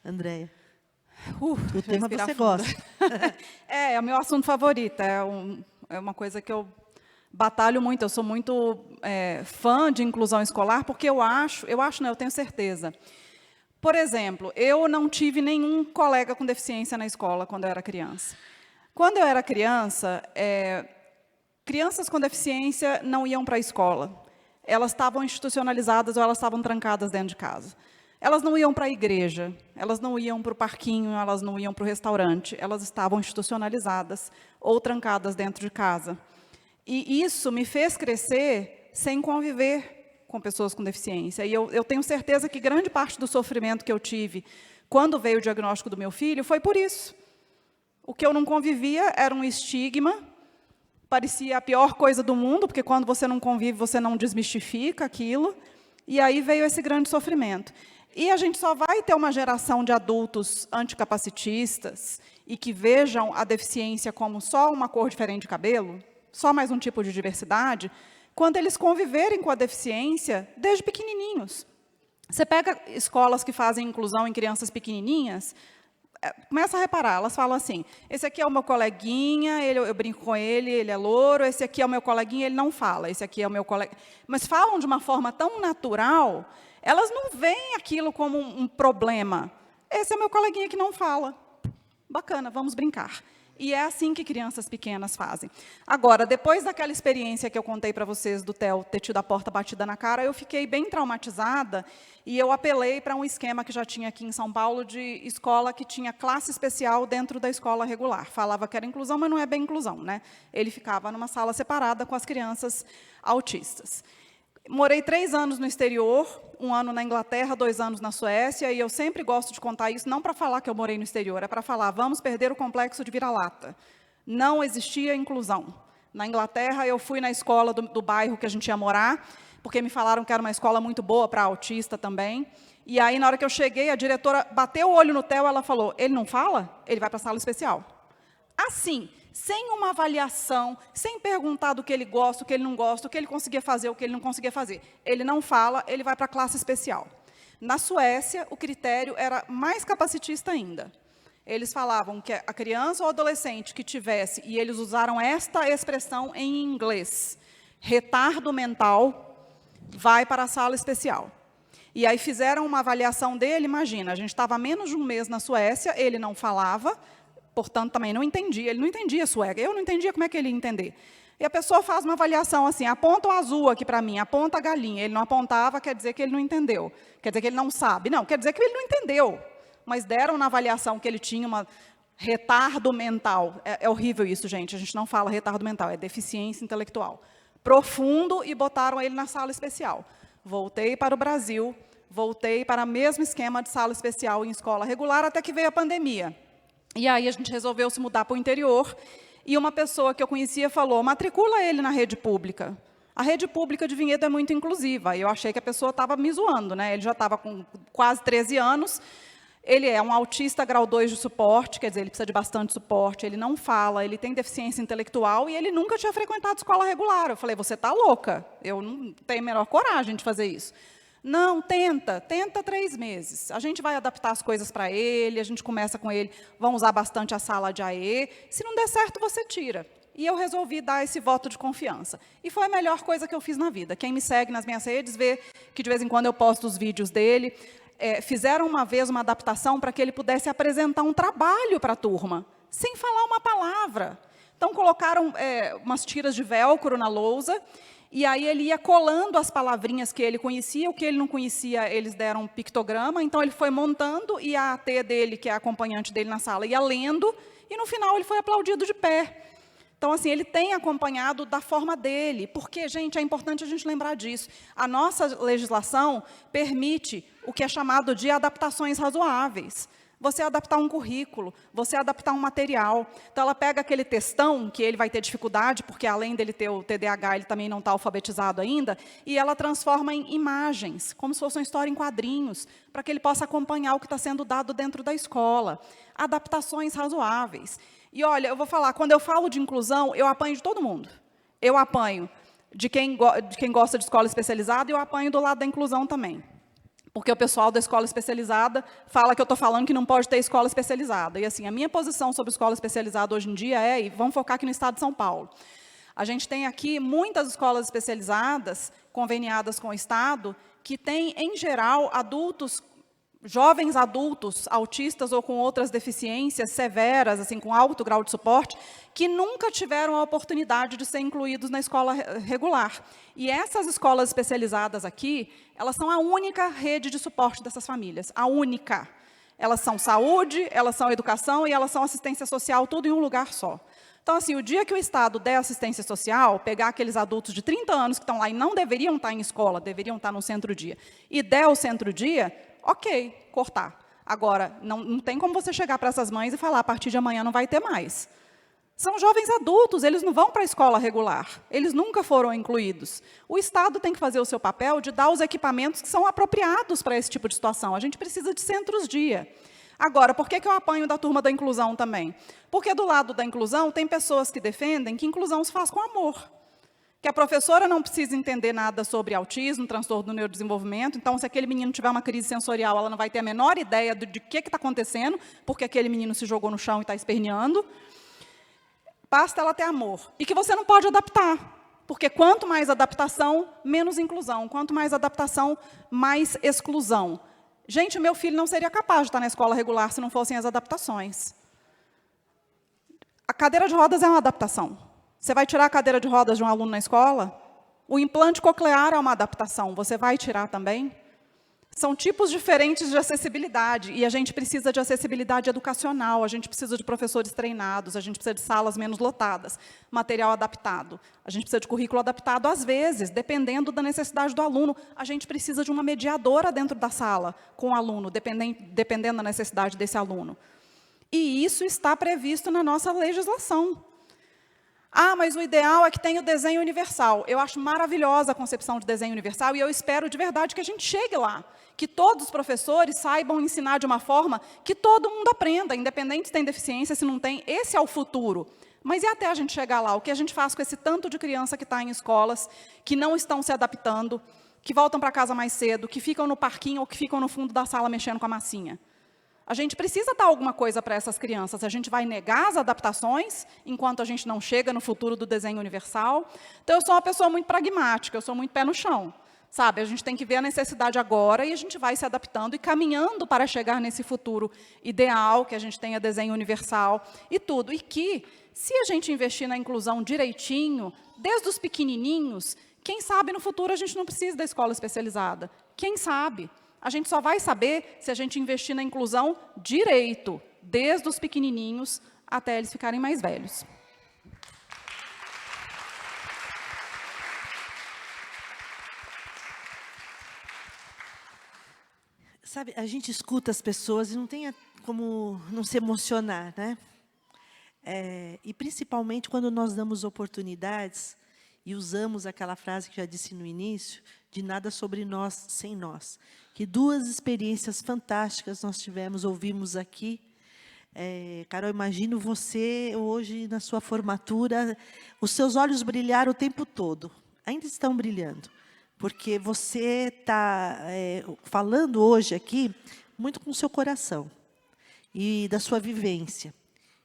Andréia, o tema você gosta. É o meu assunto favorito, é uma coisa que eu batalho muito, eu sou muito fã de inclusão escolar, porque eu tenho certeza. Por exemplo, eu não tive nenhum colega com deficiência na escola quando eu era criança. Quando eu era criança, Crianças com deficiência não iam para a escola. Elas estavam institucionalizadas ou elas estavam trancadas dentro de casa. Elas não iam para a igreja, elas não iam para o parquinho, elas não iam para o restaurante, elas estavam institucionalizadas ou trancadas dentro de casa. E isso me fez crescer sem conviver com pessoas com deficiência. E eu tenho certeza que grande parte do sofrimento que eu tive quando veio o diagnóstico do meu filho foi por isso. O que eu não convivia era um estigma, parecia a pior coisa do mundo, porque quando você não convive, você não desmistifica aquilo, e aí veio esse grande sofrimento. E a gente só vai ter uma geração de adultos anticapacitistas e que vejam a deficiência como só uma cor diferente de cabelo, só mais um tipo de diversidade, quando eles conviverem com a deficiência desde pequenininhos. Você pega escolas que fazem inclusão em crianças pequenininhas, começa a reparar, elas falam assim, esse aqui é o meu coleguinha, eu brinco com ele, ele é louro, esse aqui é o meu coleguinha, ele não fala, esse aqui é o meu colega. Mas falam de uma forma tão natural, elas não veem aquilo como um problema. Esse é o meu coleguinha que não fala. Bacana, vamos brincar. E é assim que crianças pequenas fazem. Agora, depois daquela experiência que eu contei para vocês do Theo ter tido a porta batida na cara, eu fiquei bem traumatizada e eu apelei para um esquema que já tinha aqui em São Paulo de escola que tinha classe especial dentro da escola regular. Falava que era inclusão, mas não é bem inclusão, né? Ele ficava numa sala separada com as crianças autistas. Morei 3 anos no exterior, 1 ano na Inglaterra, 2 anos na Suécia, e eu sempre gosto de contar isso, não para falar que eu morei no exterior, é para falar, vamos perder o complexo de vira-lata. Não existia inclusão. Na Inglaterra, eu fui na escola do bairro que a gente ia morar, porque me falaram que era uma escola muito boa para autista também, e aí, na hora que eu cheguei, a diretora bateu o olho no Theo, ela falou, ele não fala? Ele vai para a sala especial. Assim, sem uma avaliação, sem perguntar do que ele gosta, o que ele não gosta, o que ele conseguia fazer, o que ele não conseguia fazer. Ele não fala, ele vai para a classe especial. Na Suécia, o critério era mais capacitista ainda. Eles falavam que a criança ou adolescente que tivesse, e eles usaram esta expressão em inglês, retardo mental, vai para a sala especial. E aí fizeram uma avaliação dele, imagina, a gente estava há menos de 1 mês na Suécia, ele não falava, portanto, também não entendia, ele não entendia sueco, eu não entendia como é que ele ia entender. E a pessoa faz uma avaliação assim, aponta o azul aqui para mim, aponta a galinha, ele não apontava, quer dizer que ele não entendeu, quer dizer que ele não sabe, não, quer dizer que ele não entendeu, mas deram na avaliação que ele tinha um retardo mental, é horrível isso, gente, a gente não fala retardo mental, é deficiência intelectual, profundo, e botaram ele na sala especial. Voltei para o Brasil, voltei para o mesmo esquema de sala especial em escola regular, até que veio a pandemia. E aí a gente resolveu se mudar para o interior, e uma pessoa que eu conhecia falou, matricula ele na rede pública. A rede pública de Vinhedo é muito inclusiva, e eu achei que a pessoa estava me zoando, né? Ele já estava com quase 13 anos, ele é um autista grau 2 de suporte, quer dizer, ele precisa de bastante suporte, ele não fala, ele tem deficiência intelectual, e ele nunca tinha frequentado escola regular. Eu falei, você está louca, eu não tenho a menor coragem de fazer isso. Não, tenta 3 meses. A gente vai adaptar as coisas para ele, a gente começa com ele, vamos usar bastante a sala de AE. Se não der certo, você tira. E eu resolvi dar esse voto de confiança. E foi a melhor coisa que eu fiz na vida. Quem me segue nas minhas redes vê que, de vez em quando, eu posto os vídeos dele. Fizeram uma vez uma adaptação para que ele pudesse apresentar um trabalho para a turma, sem falar uma palavra. Então, colocaram umas tiras de velcro na lousa, e aí ele ia colando as palavrinhas que ele conhecia, o que ele não conhecia, eles deram um pictograma, então ele foi montando, e a AT dele, que é a acompanhante dele na sala, ia lendo, e no final ele foi aplaudido de pé. Então, assim, ele tem acompanhado da forma dele, porque, gente, é importante a gente lembrar disso. A nossa legislação permite o que é chamado de adaptações razoáveis. Você adaptar um currículo, você adaptar um material. Então, ela pega aquele textão, que ele vai ter dificuldade, porque além dele ter o TDAH, ele também não está alfabetizado ainda, e ela transforma em imagens, como se fosse uma história em quadrinhos, para que ele possa acompanhar o que está sendo dado dentro da escola. Adaptações razoáveis. E, olha, eu vou falar, quando eu falo de inclusão, eu apanho de todo mundo. Eu apanho de quem gosta de escola especializada, e eu apanho do lado da inclusão também. Porque o pessoal da escola especializada fala que eu estou falando que não pode ter escola especializada. E, assim, a minha posição sobre escola especializada hoje em dia e vamos focar aqui no estado de São Paulo. A gente tem aqui muitas escolas especializadas, conveniadas com o estado, que têm, em geral, adultos jovens adultos autistas ou com outras deficiências severas, assim, com alto grau de suporte, que nunca tiveram a oportunidade de ser incluídos na escola regular. E essas escolas especializadas aqui, elas são a única rede de suporte dessas famílias, a única. Elas são saúde, elas são educação e elas são assistência social, tudo em um lugar só. Então, assim, o dia que o Estado der assistência social, pegar aqueles adultos de 30 anos que estão lá e não deveriam estar em escola, deveriam estar no centro-dia, e der o centro-dia, ok, cortar. Agora, não tem como você chegar para essas mães e falar, a partir de amanhã não vai ter mais. São jovens adultos, eles não vão para a escola regular, eles nunca foram incluídos. O Estado tem que fazer o seu papel de dar os equipamentos que são apropriados para esse tipo de situação. A gente precisa de centros-dia. Agora, por que eu apanho da turma da inclusão também? Porque do lado da inclusão tem pessoas que defendem que inclusão se faz com amor. Que a professora não precisa entender nada sobre autismo, transtorno do neurodesenvolvimento, então se aquele menino tiver uma crise sensorial, ela não vai ter a menor ideia de que está acontecendo, porque aquele menino se jogou no chão e está esperneando. Basta ela ter amor. E que você não pode adaptar, porque quanto mais adaptação, menos inclusão. Quanto mais adaptação, mais exclusão. Gente, o meu filho não seria capaz de estar na escola regular se não fossem as adaptações. A cadeira de rodas é uma adaptação. Você vai tirar a cadeira de rodas de um aluno na escola? O implante coclear é uma adaptação. Você vai tirar também? São tipos diferentes de acessibilidade, e a gente precisa de acessibilidade educacional, a gente precisa de professores treinados, a gente precisa de salas menos lotadas, material adaptado, a gente precisa de currículo adaptado, às vezes, dependendo da necessidade do aluno, a gente precisa de uma mediadora dentro da sala com o aluno, dependendo da necessidade desse aluno. E isso está previsto na nossa legislação. Ah, mas o ideal é que tenha o desenho universal. Eu acho maravilhosa a concepção de desenho universal e eu espero de verdade que a gente chegue lá. Que todos os professores saibam ensinar de uma forma que todo mundo aprenda, independente se tem deficiência, se não tem. Esse é o futuro. Mas e até a gente chegar lá? O que a gente faz com esse tanto de criança que está em escolas, que não estão se adaptando, que voltam para casa mais cedo, que ficam no parquinho ou que ficam no fundo da sala mexendo com a massinha? A gente precisa dar alguma coisa para essas crianças. A gente vai negar as adaptações, enquanto a gente não chega no futuro do desenho universal. Então, eu sou uma pessoa muito pragmática, eu sou muito pé no chão. Sabe, a gente tem que ver a necessidade agora e a gente vai se adaptando e caminhando para chegar nesse futuro ideal, que a gente tenha desenho universal e tudo. E que, se a gente investir na inclusão direitinho, desde os pequenininhos, quem sabe no futuro a gente não precisa da escola especializada. Quem sabe? A gente só vai saber se a gente investir na inclusão direito, desde os pequenininhos até eles ficarem mais velhos. Sabe, a gente escuta as pessoas e não tem como não se emocionar, né? E principalmente quando nós damos oportunidades e usamos aquela frase que já disse no início, de nada sobre nós sem nós. Que duas experiências fantásticas nós tivemos, ouvimos aqui. Carol, imagino você hoje na sua formatura, os seus olhos brilharam o tempo todo, ainda estão brilhando, porque você está falando hoje aqui muito com o seu coração e da sua vivência.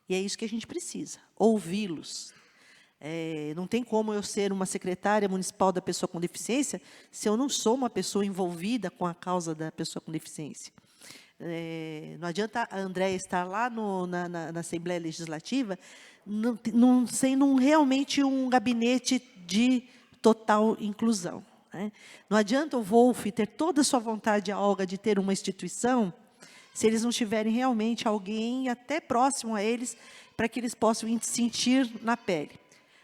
E é isso que a gente precisa, ouvi-los. Não tem como eu ser uma secretária municipal da pessoa com deficiência se eu não sou uma pessoa envolvida com a causa da pessoa com deficiência. Não adianta a Andréia estar lá na Assembleia Legislativa não sendo realmente um gabinete de total inclusão. Né? Não adianta o Wolf ter toda a sua vontade, a Olga, de ter uma instituição, se eles não tiverem realmente alguém até próximo a eles, para que eles possam sentir na pele.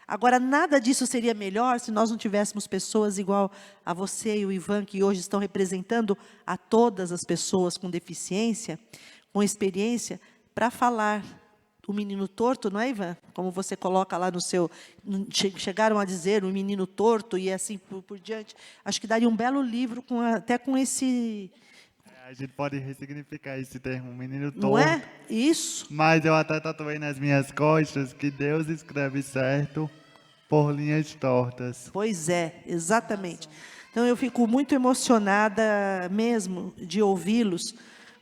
Agora, nada disso seria melhor se nós não tivéssemos pessoas igual a você e o Ivan, que hoje estão representando a todas as pessoas com deficiência, com experiência, para falar o menino torto, não é, Ivan? Como você coloca lá no seu... Chegaram a dizer o menino torto e assim por diante. Acho que daria um belo livro, até com esse... A gente pode ressignificar esse termo, menino torto. Não é? Isso. Mas eu até tatuei nas minhas costas que Deus escreve certo por linhas tortas. Pois é, exatamente. Então, eu fico muito emocionada mesmo de ouvi-los,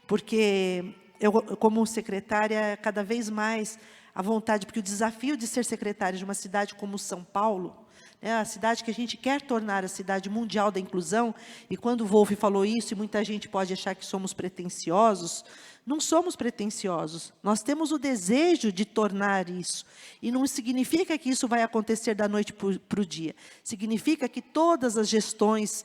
porque eu, como secretária, cada vez mais à vontade, porque o desafio de ser secretária de uma cidade como São Paulo, É a cidade que a gente quer tornar a cidade mundial da inclusão, e quando o Wolf falou isso, e muita gente pode achar que somos pretensiosos, não somos pretensiosos, nós temos o desejo de tornar isso, e não significa que isso vai acontecer da noite para o dia, significa que todas as gestões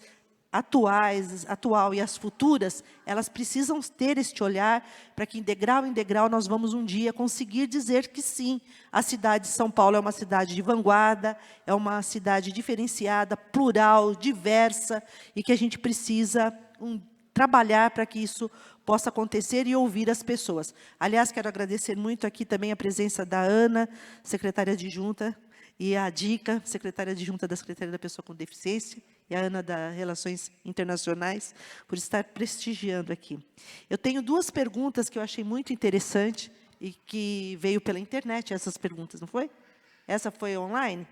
atual e as futuras, elas precisam ter este olhar para que, degrau em degrau, nós vamos um dia conseguir dizer que sim, a cidade de São Paulo é uma cidade de vanguarda, é uma cidade diferenciada, plural, diversa, e que a gente precisa trabalhar para que isso possa acontecer e ouvir as pessoas. Aliás, quero agradecer muito aqui também a presença da Ana, secretária adjunta, e a Dica, secretária adjunta da Secretaria da Pessoa com Deficiência, e a Ana da Relações Internacionais, por estar prestigiando aqui. Eu tenho 2 perguntas que eu achei muito interessante e que veio pela internet, essas perguntas, não foi? Essa foi online?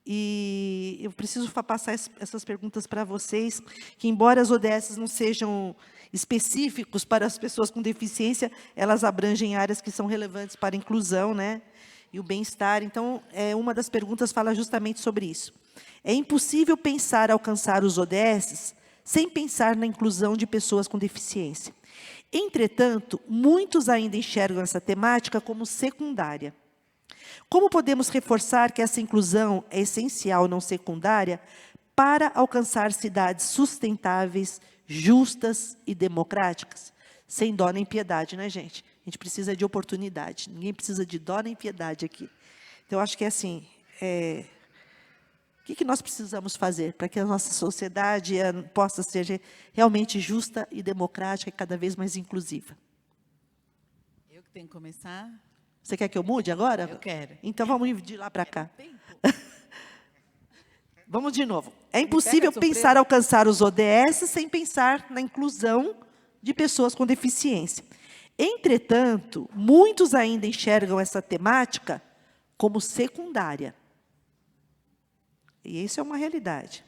E eu preciso passar essas perguntas para vocês, que embora as ODS não sejam específicos para as pessoas com deficiência, elas abrangem áreas que são relevantes para a inclusão, né? E o bem-estar. Então, uma das perguntas fala justamente sobre isso. É impossível pensar alcançar os ODS sem pensar na inclusão de pessoas com deficiência. Entretanto, muitos ainda enxergam essa temática como secundária. Como podemos reforçar que essa inclusão é essencial, não secundária, para alcançar cidades sustentáveis, justas e democráticas? Sem dó nem piedade, né, gente? A gente precisa de oportunidade. Ninguém precisa de dó nem piedade aqui. Então, eu acho que é assim, o que nós precisamos fazer para que a nossa sociedade possa ser realmente justa e democrática e cada vez mais inclusiva? Eu que tenho que começar? Você quer que eu mude agora? Eu quero. Então, vamos ir de lá para cá. Tempo. Vamos de novo. É Me impossível pega de pensar alcançar os ODS sem pensar na inclusão de pessoas com deficiência. Entretanto, muitos ainda enxergam essa temática como secundária. E isso é uma realidade.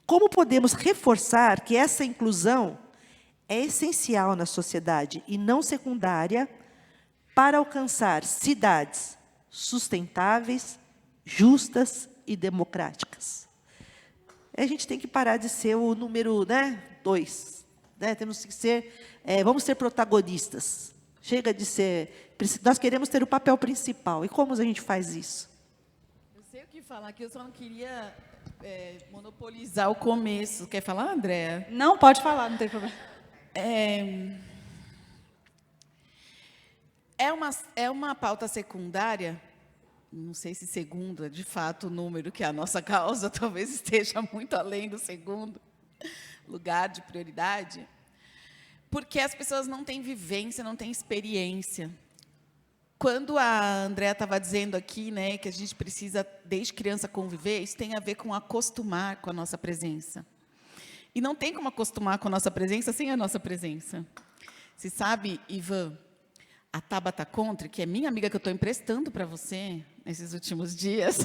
Como podemos reforçar que essa inclusão é essencial na sociedade e não secundária para alcançar cidades sustentáveis, justas e democráticas? A gente tem que parar de ser o número 2. Temos que ser, vamos ser protagonistas. Chega de ser, nós queremos ter o papel principal. E como a gente faz isso? Eu sei o que falar aqui, eu só não queria monopolizar o começo. Quer falar, Andréa? Não, pode falar, não tem problema. É uma pauta secundária, não sei se segundo é de fato o número que é a nossa causa, talvez esteja muito além do segundo lugar de prioridade, porque as pessoas não têm vivência, não têm experiência. Quando a Andréa estava dizendo aqui, né, que a gente precisa, desde criança, conviver, isso tem a ver com acostumar com a nossa presença. E não tem como acostumar com a nossa presença sem a nossa presença. Você sabe, Ivan, a Tabata Contre, que é minha amiga que eu estou emprestando para você nesses últimos dias.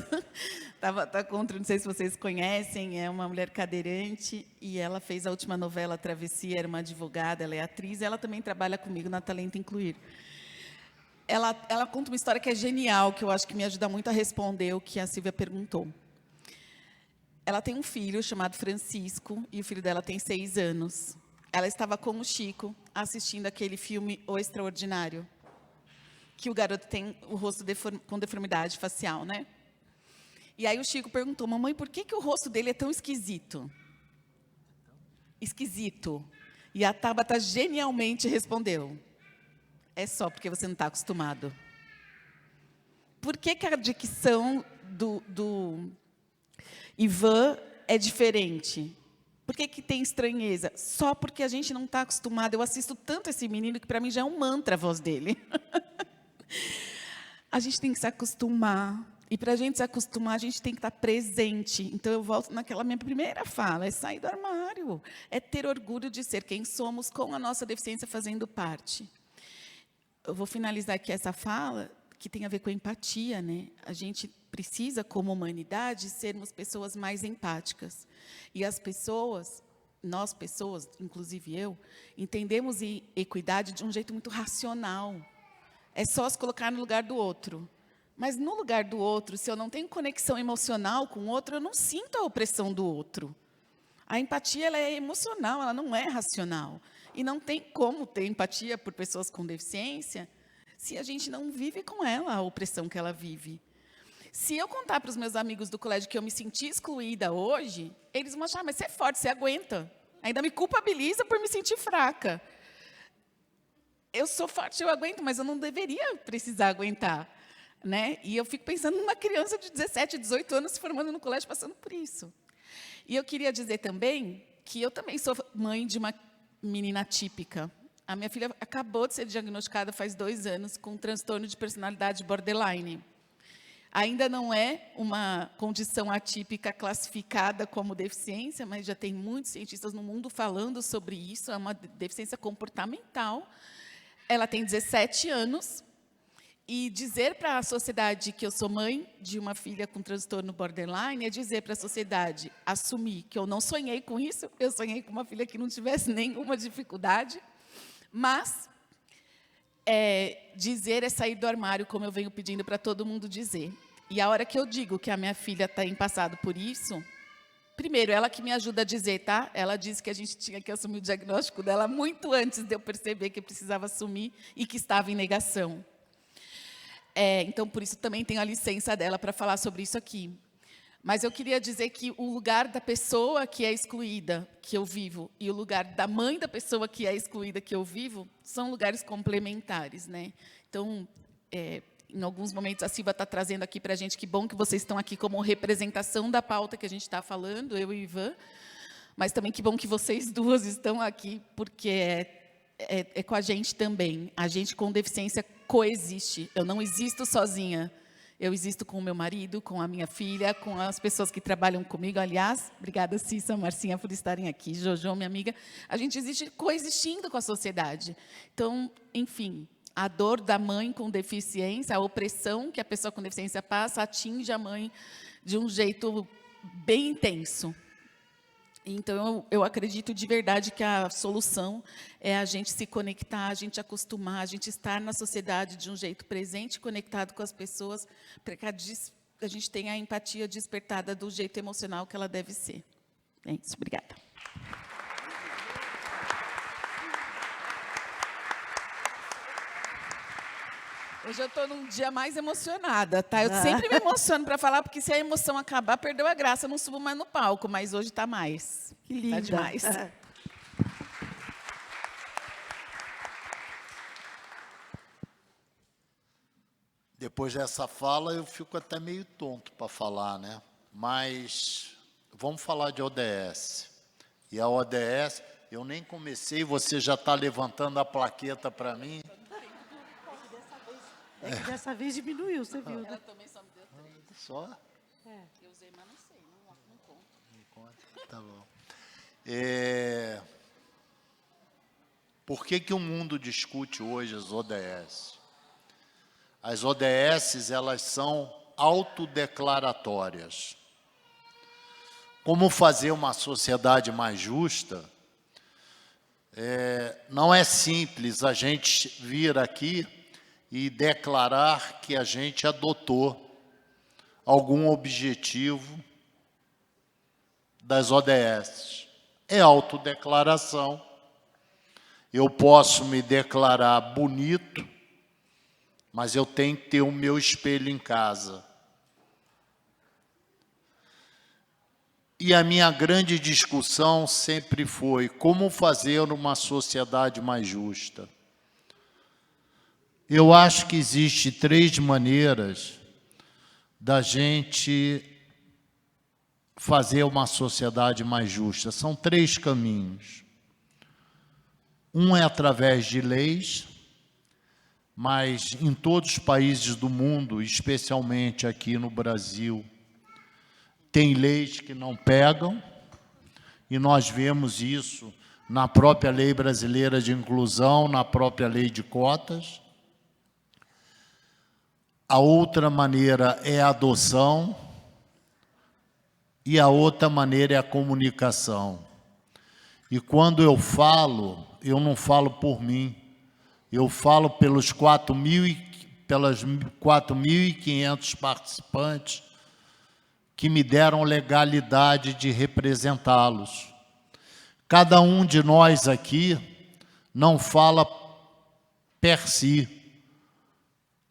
Tabata Contre, não sei se vocês conhecem, é uma mulher cadeirante e ela fez a última novela Travessia, era uma advogada, ela é atriz, e ela também trabalha comigo na Talento Incluir. Ela conta uma história que é genial, que eu acho que me ajuda muito a responder o que a Silvia perguntou. Ela tem um filho chamado Francisco, e o filho dela tem 6 anos. Ela estava com o Chico, assistindo aquele filme O Extraordinário, que o garoto tem o rosto com deformidade facial, né? E aí o Chico perguntou, mamãe, por que o rosto dele é tão esquisito? Esquisito. E a Tabata genialmente respondeu, é só porque você não está acostumado. Por que a dicção do Ivan é diferente? Por que tem estranheza? Só porque a gente não está acostumado. Eu assisto tanto esse menino que, para mim, já é um mantra a voz dele. A gente tem que se acostumar. E, para a gente se acostumar, a gente tem que estar presente. Então, eu volto naquela minha primeira fala. É sair do armário. É ter orgulho de ser quem somos, com a nossa deficiência fazendo parte. Eu vou finalizar aqui essa fala, que tem a ver com a empatia, né? A gente precisa, como humanidade, sermos pessoas mais empáticas. E as pessoas, nós pessoas, inclusive eu, entendemos equidade de um jeito muito racional. É só se colocar no lugar do outro. Mas no lugar do outro, se eu não tenho conexão emocional com o outro, eu não sinto a opressão do outro. A empatia ela é emocional, ela não é racional. E não tem como ter empatia por pessoas com deficiência se a gente não vive com ela a opressão que ela vive. Se eu contar para os meus amigos do colégio que eu me senti excluída hoje, eles vão achar, mas você é forte, você aguenta. Ainda me culpabiliza por me sentir fraca. Eu sou forte, eu aguento, mas eu não deveria precisar aguentar. Né? E eu fico pensando numa criança de 17, 18 anos se formando no colégio, passando por isso. E eu queria dizer também que eu também sou mãe de uma menina típica. A minha filha acabou de ser diagnosticada faz 2 anos com um transtorno de personalidade borderline. Ainda não é uma condição atípica classificada como deficiência, mas já tem muitos cientistas no mundo falando sobre isso, é uma deficiência comportamental. Ela tem 17 anos, e dizer para a sociedade que eu sou mãe de uma filha com transtorno borderline é dizer para a sociedade, assumir que eu não sonhei com isso, eu sonhei com uma filha que não tivesse nenhuma dificuldade, mas dizer é sair do armário, como eu venho pedindo para todo mundo dizer. E a hora que eu digo que a minha filha tem passado por isso, primeiro, ela que me ajuda a dizer, tá? Ela disse que a gente tinha que assumir o diagnóstico dela muito antes de eu perceber que precisava assumir e que estava em negação. Então, por isso, também tenho a licença dela para falar sobre isso aqui. Mas eu queria dizer que o lugar da pessoa que é excluída, que eu vivo, e o lugar da mãe da pessoa que é excluída, que eu vivo, são lugares complementares, né? Então, em alguns momentos, a Silva está trazendo aqui para a gente, que bom que vocês estão aqui como representação da pauta que a gente está falando, eu e o Ivan, mas também que bom que vocês duas estão aqui, porque é com a gente também. A gente com deficiência coexiste. Eu não existo sozinha. Eu existo com o meu marido, com a minha filha, com as pessoas que trabalham comigo. Aliás, obrigada, Cissa, Marcinha, por estarem aqui. Jojo, minha amiga. A gente existe coexistindo com a sociedade. Então, enfim, a dor da mãe com deficiência, a opressão que a pessoa com deficiência passa, atinge a mãe de um jeito bem intenso. Então, eu acredito de verdade que a solução é a gente se conectar, a gente acostumar, a gente estar na sociedade de um jeito presente, conectado com as pessoas, para que a gente tenha a empatia despertada do jeito emocional que ela deve ser. É isso, obrigada. Hoje eu estou num dia mais emocionada, tá? Eu sempre me emociono para falar, porque se a emoção acabar, perdeu a graça, eu não subo mais no palco, mas hoje está mais. Que linda. Está demais. Depois dessa fala, eu fico até meio tonto para falar, né? Mas vamos falar de ODS. E a ODS, eu nem comecei, você já está levantando a plaqueta para mim. É que dessa vez diminuiu, você viu, né? Ela também só me deu 3. Só? Eu usei, mas não sei, não conto. Não conta? Tá bom. Por que o mundo discute hoje as ODS? As ODS, elas são autodeclaratórias. Como fazer uma sociedade mais justa? Não é simples a gente vir aqui e declarar que a gente adotou algum objetivo das ODS. É autodeclaração. Eu posso me declarar bonito, mas eu tenho que ter o meu espelho em casa. E a minha grande discussão sempre foi como fazer uma sociedade mais justa. Eu acho que existem 3 maneiras da gente fazer uma sociedade mais justa. São 3 caminhos. Um é através de leis, mas em todos os países do mundo, especialmente aqui no Brasil, tem leis que não pegam, e nós vemos isso na própria lei brasileira de inclusão, na própria lei de cotas. A outra maneira é a adoção e a outra maneira é a comunicação. E quando eu falo, eu não falo por mim, eu falo pelas pelas 4.500 participantes que me deram legalidade de representá-los. Cada um de nós aqui não fala per si.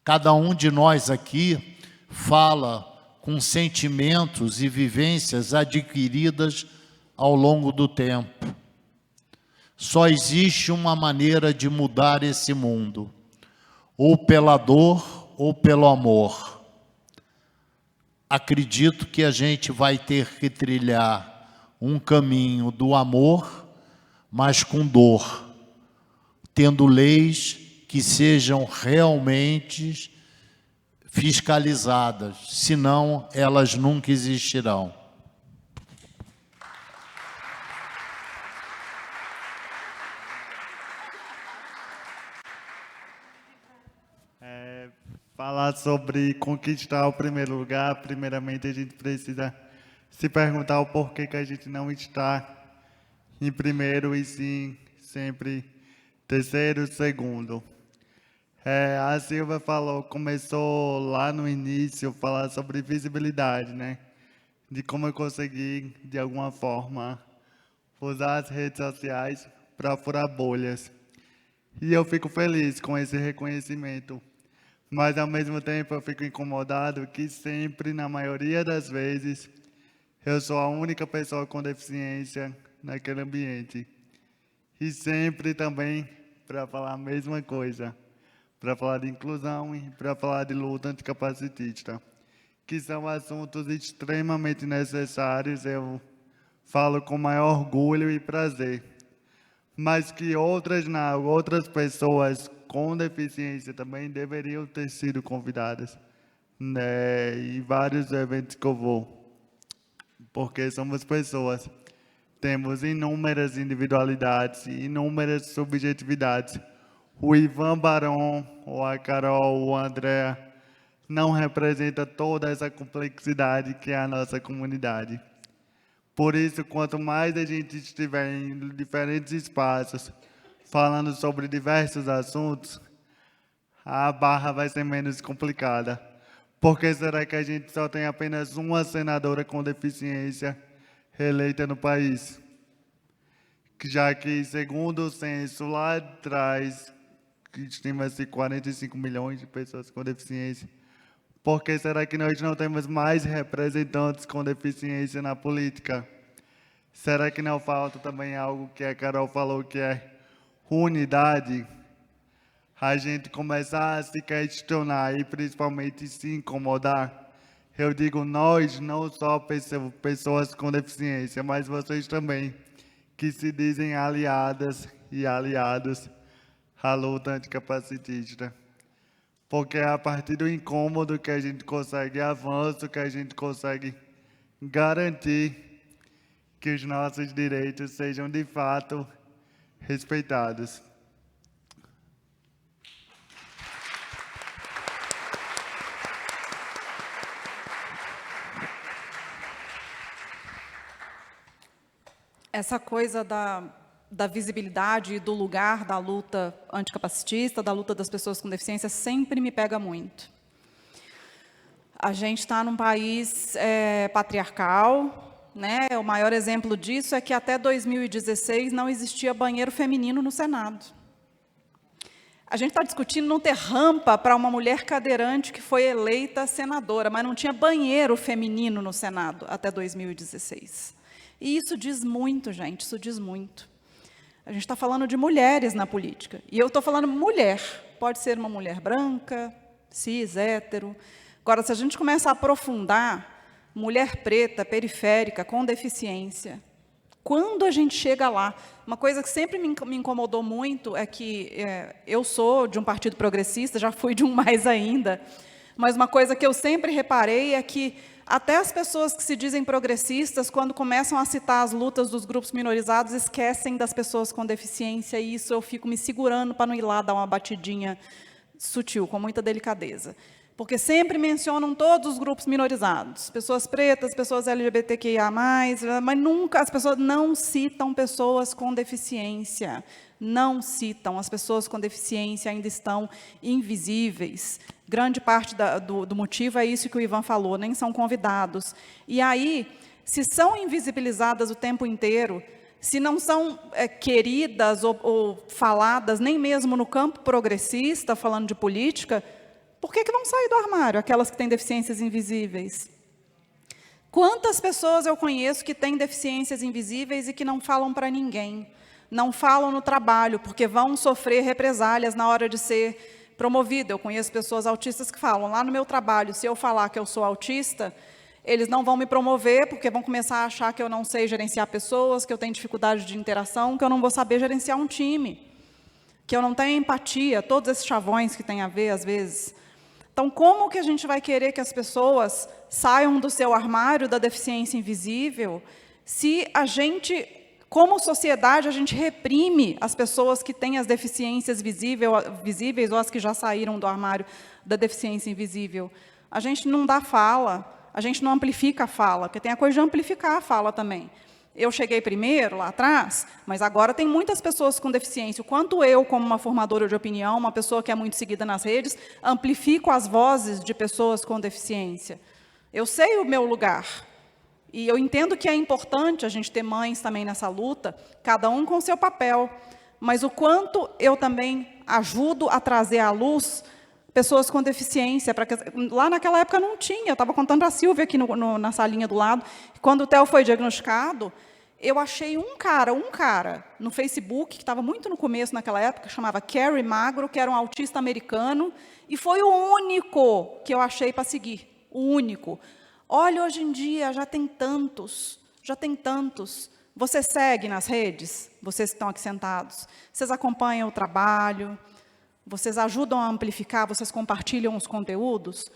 Cada um de nós aqui fala com sentimentos e vivências adquiridas ao longo do tempo. Só existe uma maneira de mudar esse mundo, ou pela dor ou pelo amor. Acredito que a gente vai ter que trilhar um caminho do amor, mas com dor, tendo leis que sejam realmente fiscalizadas, senão elas nunca existirão. Falar sobre conquistar o primeiro lugar, primeiramente a gente precisa se perguntar o porquê que a gente não está em primeiro e sim sempre terceiro, segundo. A Silvia começou lá no início, falar sobre visibilidade, né? De como eu consegui, de alguma forma, usar as redes sociais para furar bolhas. E eu fico feliz com esse reconhecimento. Mas, ao mesmo tempo, eu fico incomodado que sempre, na maioria das vezes, eu sou a única pessoa com deficiência naquele ambiente. E sempre também para falar a mesma coisa. Para falar de inclusão e para falar de luta anticapacitista, que são assuntos extremamente necessários, eu falo com maior orgulho e prazer, mas que outras pessoas com deficiência também deveriam ter sido convidadas, né, em vários eventos que eu vou, porque somos pessoas, temos inúmeras individualidades, inúmeras subjetividades. O Ivan Barão, ou a Carol, ou o André, não representa toda essa complexidade que é a nossa comunidade. Por isso, quanto mais a gente estiver em diferentes espaços, falando sobre diversos assuntos, a barra vai ser menos complicada. Porque será que a gente só tem apenas uma senadora com deficiência eleita no país? Já que, segundo o censo lá atrás, que estima-se 45 milhões de pessoas com deficiência. Por que será que nós não temos mais representantes com deficiência na política? Será que não falta também algo que a Carol falou, que é unidade? A gente começar a se questionar e principalmente se incomodar. Eu digo nós, não só pessoas com deficiência, mas vocês também, que se dizem aliadas e aliados à luta anticapacitista. Porque é a partir do incômodo que a gente consegue avanço, que a gente consegue garantir que os nossos direitos sejam de fato respeitados. Essa coisa da visibilidade e do lugar da luta anticapacitista, da luta das pessoas com deficiência, sempre me pega muito. A gente está num país patriarcal, né? O maior exemplo disso é que até 2016 não existia banheiro feminino no Senado. A gente está discutindo não ter rampa para uma mulher cadeirante que foi eleita senadora, mas não tinha banheiro feminino no Senado até 2016. E isso diz muito, gente, isso diz muito. A gente está falando de mulheres na política. E eu estou falando mulher. Pode ser uma mulher branca, cis, hétero. Agora, se a gente começa a aprofundar, mulher preta, periférica, com deficiência, quando a gente chega lá, uma coisa que sempre me incomodou muito é que eu sou de um partido progressista, já fui de um mais ainda, mas uma coisa que eu sempre reparei é que até as pessoas que se dizem progressistas, quando começam a citar as lutas dos grupos minorizados, esquecem das pessoas com deficiência, e isso eu fico me segurando para não ir lá dar uma batidinha sutil, com muita delicadeza. Porque sempre mencionam todos os grupos minorizados, pessoas pretas, pessoas LGBTQIA+, mas nunca, as pessoas não citam pessoas com deficiência, não citam, as pessoas com deficiência ainda estão invisíveis. Grande parte do motivo é isso que o Ivan falou, nem são convidados. E aí, se são invisibilizadas o tempo inteiro, se não são queridas ou faladas, nem mesmo no campo progressista, falando de política, por que vão sair do armário aquelas que têm deficiências invisíveis? Quantas pessoas eu conheço que têm deficiências invisíveis e que não falam para ninguém? Não falam no trabalho, porque vão sofrer represálias na hora de ser promovida. Eu conheço pessoas autistas que falam, lá no meu trabalho, se eu falar que eu sou autista, eles não vão me promover, porque vão começar a achar que eu não sei gerenciar pessoas, que eu tenho dificuldade de interação, que eu não vou saber gerenciar um time, que eu não tenho empatia, todos esses chavões que tem a ver, às vezes. Então, como que a gente vai querer que as pessoas saiam do seu armário da deficiência invisível, se a gente, como sociedade, a gente reprime as pessoas que têm as deficiências visíveis ou as que já saíram do armário da deficiência invisível? A gente não dá fala, a gente não amplifica a fala, porque tem a coisa de amplificar a fala também. Eu cheguei primeiro, lá atrás, mas agora tem muitas pessoas com deficiência. O quanto eu, como uma formadora de opinião, uma pessoa que é muito seguida nas redes, amplifico as vozes de pessoas com deficiência. Eu sei o meu lugar. E eu entendo que é importante a gente ter mães também nessa luta, cada um com seu papel. Mas o quanto eu também ajudo a trazer à luz pessoas com deficiência. Lá naquela época não tinha, eu estava contando a Silvia aqui na salinha do lado, quando o Theo foi diagnosticado, eu achei um cara no Facebook, que estava muito no começo naquela época, chamava Kerry Magro, que era um autista americano, e foi o único que eu achei para seguir, o único. Olha, hoje em dia já tem tantos. Você segue nas redes, vocês que estão aqui sentados, vocês acompanham o trabalho, vocês ajudam a amplificar, vocês compartilham os conteúdos.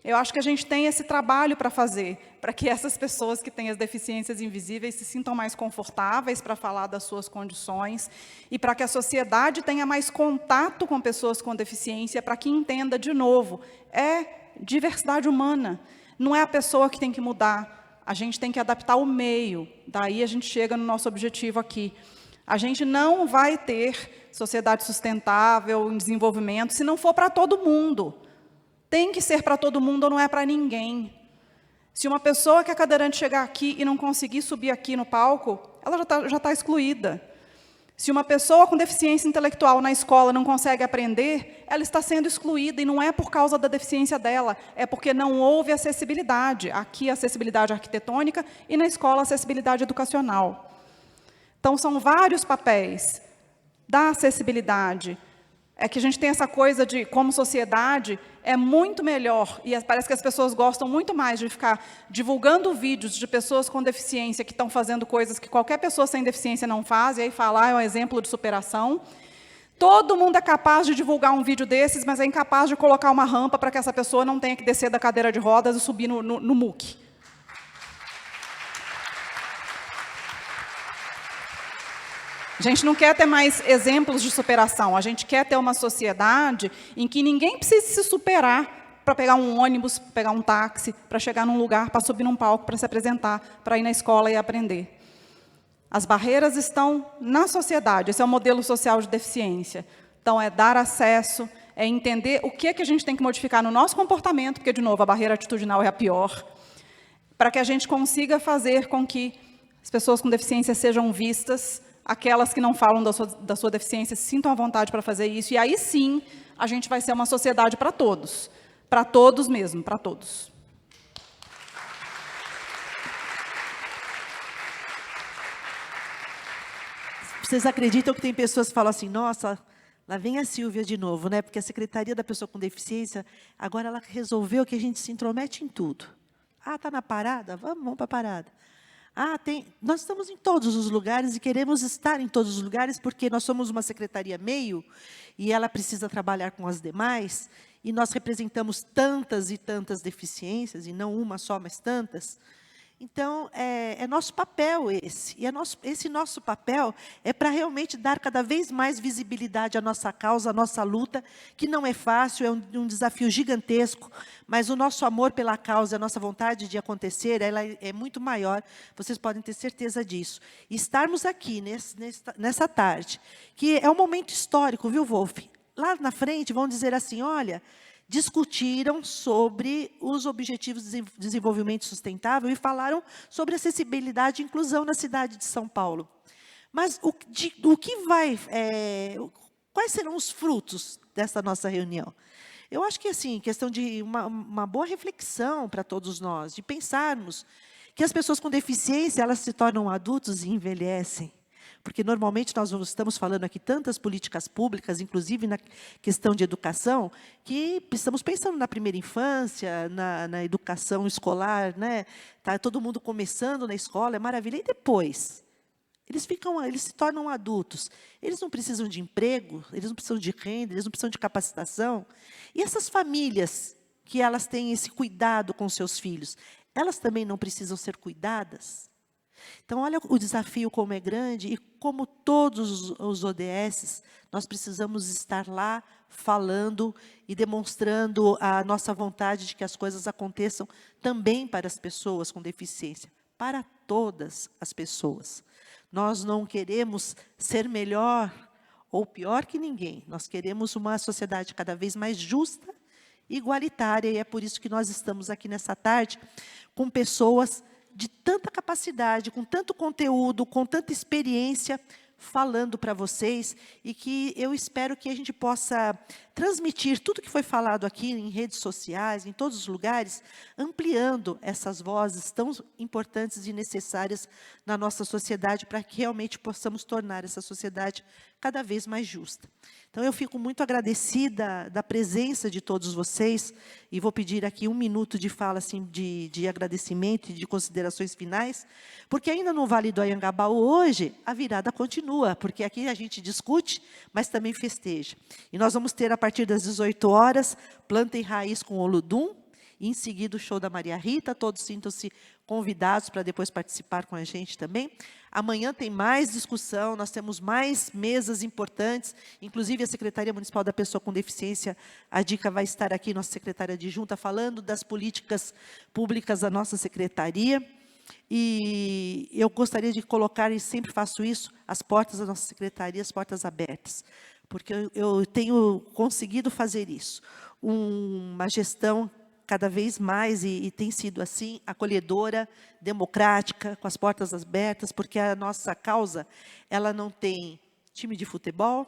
Eu acho que a gente tem esse trabalho para fazer, para que essas pessoas que têm as deficiências invisíveis se sintam mais confortáveis para falar das suas condições e para que a sociedade tenha mais contato com pessoas com deficiência, para que entenda, de novo, é diversidade humana. Não é a pessoa que tem que mudar, a gente tem que adaptar o meio. Daí a gente chega no nosso objetivo aqui. A gente não vai ter sociedade sustentável, em desenvolvimento, se não for para todo mundo. Tem que ser para todo mundo ou não é para ninguém. Se uma pessoa que é cadeirante chegar aqui e não conseguir subir aqui no palco, ela já tá excluída. Se uma pessoa com deficiência intelectual na escola não consegue aprender, ela está sendo excluída, e não é por causa da deficiência dela, é porque não houve acessibilidade. Aqui, acessibilidade arquitetônica, e na escola, acessibilidade educacional. Então, são vários papéis da acessibilidade. É que a gente tem essa coisa de, como sociedade, é muito melhor, e parece que as pessoas gostam muito mais de ficar divulgando vídeos de pessoas com deficiência que estão fazendo coisas que qualquer pessoa sem deficiência não faz, e aí falar é um exemplo de superação. Todo mundo é capaz de divulgar um vídeo desses, mas é incapaz de colocar uma rampa para que essa pessoa não tenha que descer da cadeira de rodas e subir no MOOC. A gente não quer ter mais exemplos de superação, a gente quer ter uma sociedade em que ninguém precise se superar para pegar um ônibus, pegar um táxi, para chegar num lugar, para subir num palco, para se apresentar, para ir na escola e aprender. As barreiras estão na sociedade, esse é o modelo social de deficiência. Então, é dar acesso, é entender o que é que a gente tem que modificar no nosso comportamento, porque, de novo, a barreira atitudinal é a pior, para que a gente consiga fazer com que as pessoas com deficiência sejam vistas, aquelas que não falam da sua deficiência se sintam à vontade para fazer isso, e aí sim a gente vai ser uma sociedade para todos mesmo, para todos. Vocês acreditam que tem pessoas que falam assim, nossa, lá vem a Silvia de novo, né? Porque a Secretaria da Pessoa com Deficiência, agora ela resolveu que a gente se intromete em tudo. Ah, está na parada? Vamos para a parada. Ah, nós estamos em todos os lugares e queremos estar em todos os lugares porque nós somos uma secretaria meio e ela precisa trabalhar com as demais e nós representamos tantas e tantas deficiências, e não uma só, mas tantas. Então, é nosso papel esse. E esse nosso papel é para realmente dar cada vez mais visibilidade à nossa causa, à nossa luta, que não é fácil, é um desafio gigantesco, mas o nosso amor pela causa, a nossa vontade de acontecer, ela é muito maior, vocês podem ter certeza disso. E estarmos aqui nessa tarde, que é um momento histórico, viu, Wolf? Lá na frente vão dizer assim, olha, discutiram sobre os Objetivos de Desenvolvimento Sustentável e falaram sobre acessibilidade e inclusão na cidade de São Paulo. Mas quais serão os frutos dessa nossa reunião? Eu acho que, assim, questão de uma boa reflexão para todos nós, de pensarmos que as pessoas com deficiência, elas se tornam adultos e envelhecem. Porque, normalmente, nós estamos falando aqui tantas políticas públicas, inclusive na questão de educação, que estamos pensando na primeira infância, na educação escolar, né? Tá todo mundo começando na escola, é maravilha. E depois? Eles se tornam adultos. Eles não precisam de emprego, eles não precisam de renda, eles não precisam de capacitação. E essas famílias que elas têm esse cuidado com seus filhos, elas também não precisam ser cuidadas? Então, olha o desafio como é grande e como todos os ODSs, nós precisamos estar lá falando e demonstrando a nossa vontade de que as coisas aconteçam também para as pessoas com deficiência, para todas as pessoas. Nós não queremos ser melhor ou pior que ninguém, nós queremos uma sociedade cada vez mais justa e igualitária, e é por isso que nós estamos aqui nessa tarde com pessoas de tanta capacidade, com tanto conteúdo, com tanta experiência, falando para vocês, e que eu espero que a gente possa transmitir tudo que foi falado aqui em redes sociais, em todos os lugares, ampliando essas vozes tão importantes e necessárias na nossa sociedade, para que realmente possamos tornar essa sociedade cada vez mais justa. Então, eu fico muito agradecida da presença de todos vocês, e vou pedir aqui 1 minuto de fala, assim, de agradecimento e de considerações finais, porque ainda no Vale do Anhangabaú, hoje, a virada continua, porque aqui a gente discute, mas também festeja. E nós vamos ter, a partir das 18 horas, Planta e Raiz com Olodum, e em seguida o show da Maria Rita, todos sintam-se convidados para depois participar com a gente também. Amanhã tem mais discussão, nós temos mais mesas importantes, inclusive a Secretaria Municipal da Pessoa com Deficiência, a Dica vai estar aqui, nossa secretária adjunta, falando das políticas públicas da nossa secretaria. E eu gostaria de colocar, e sempre faço isso, as portas da nossa secretaria, as portas abertas, porque eu tenho conseguido fazer isso. Uma gestão cada vez mais, e tem sido assim, acolhedora, democrática, com as portas abertas, porque a nossa causa, ela não tem time de futebol,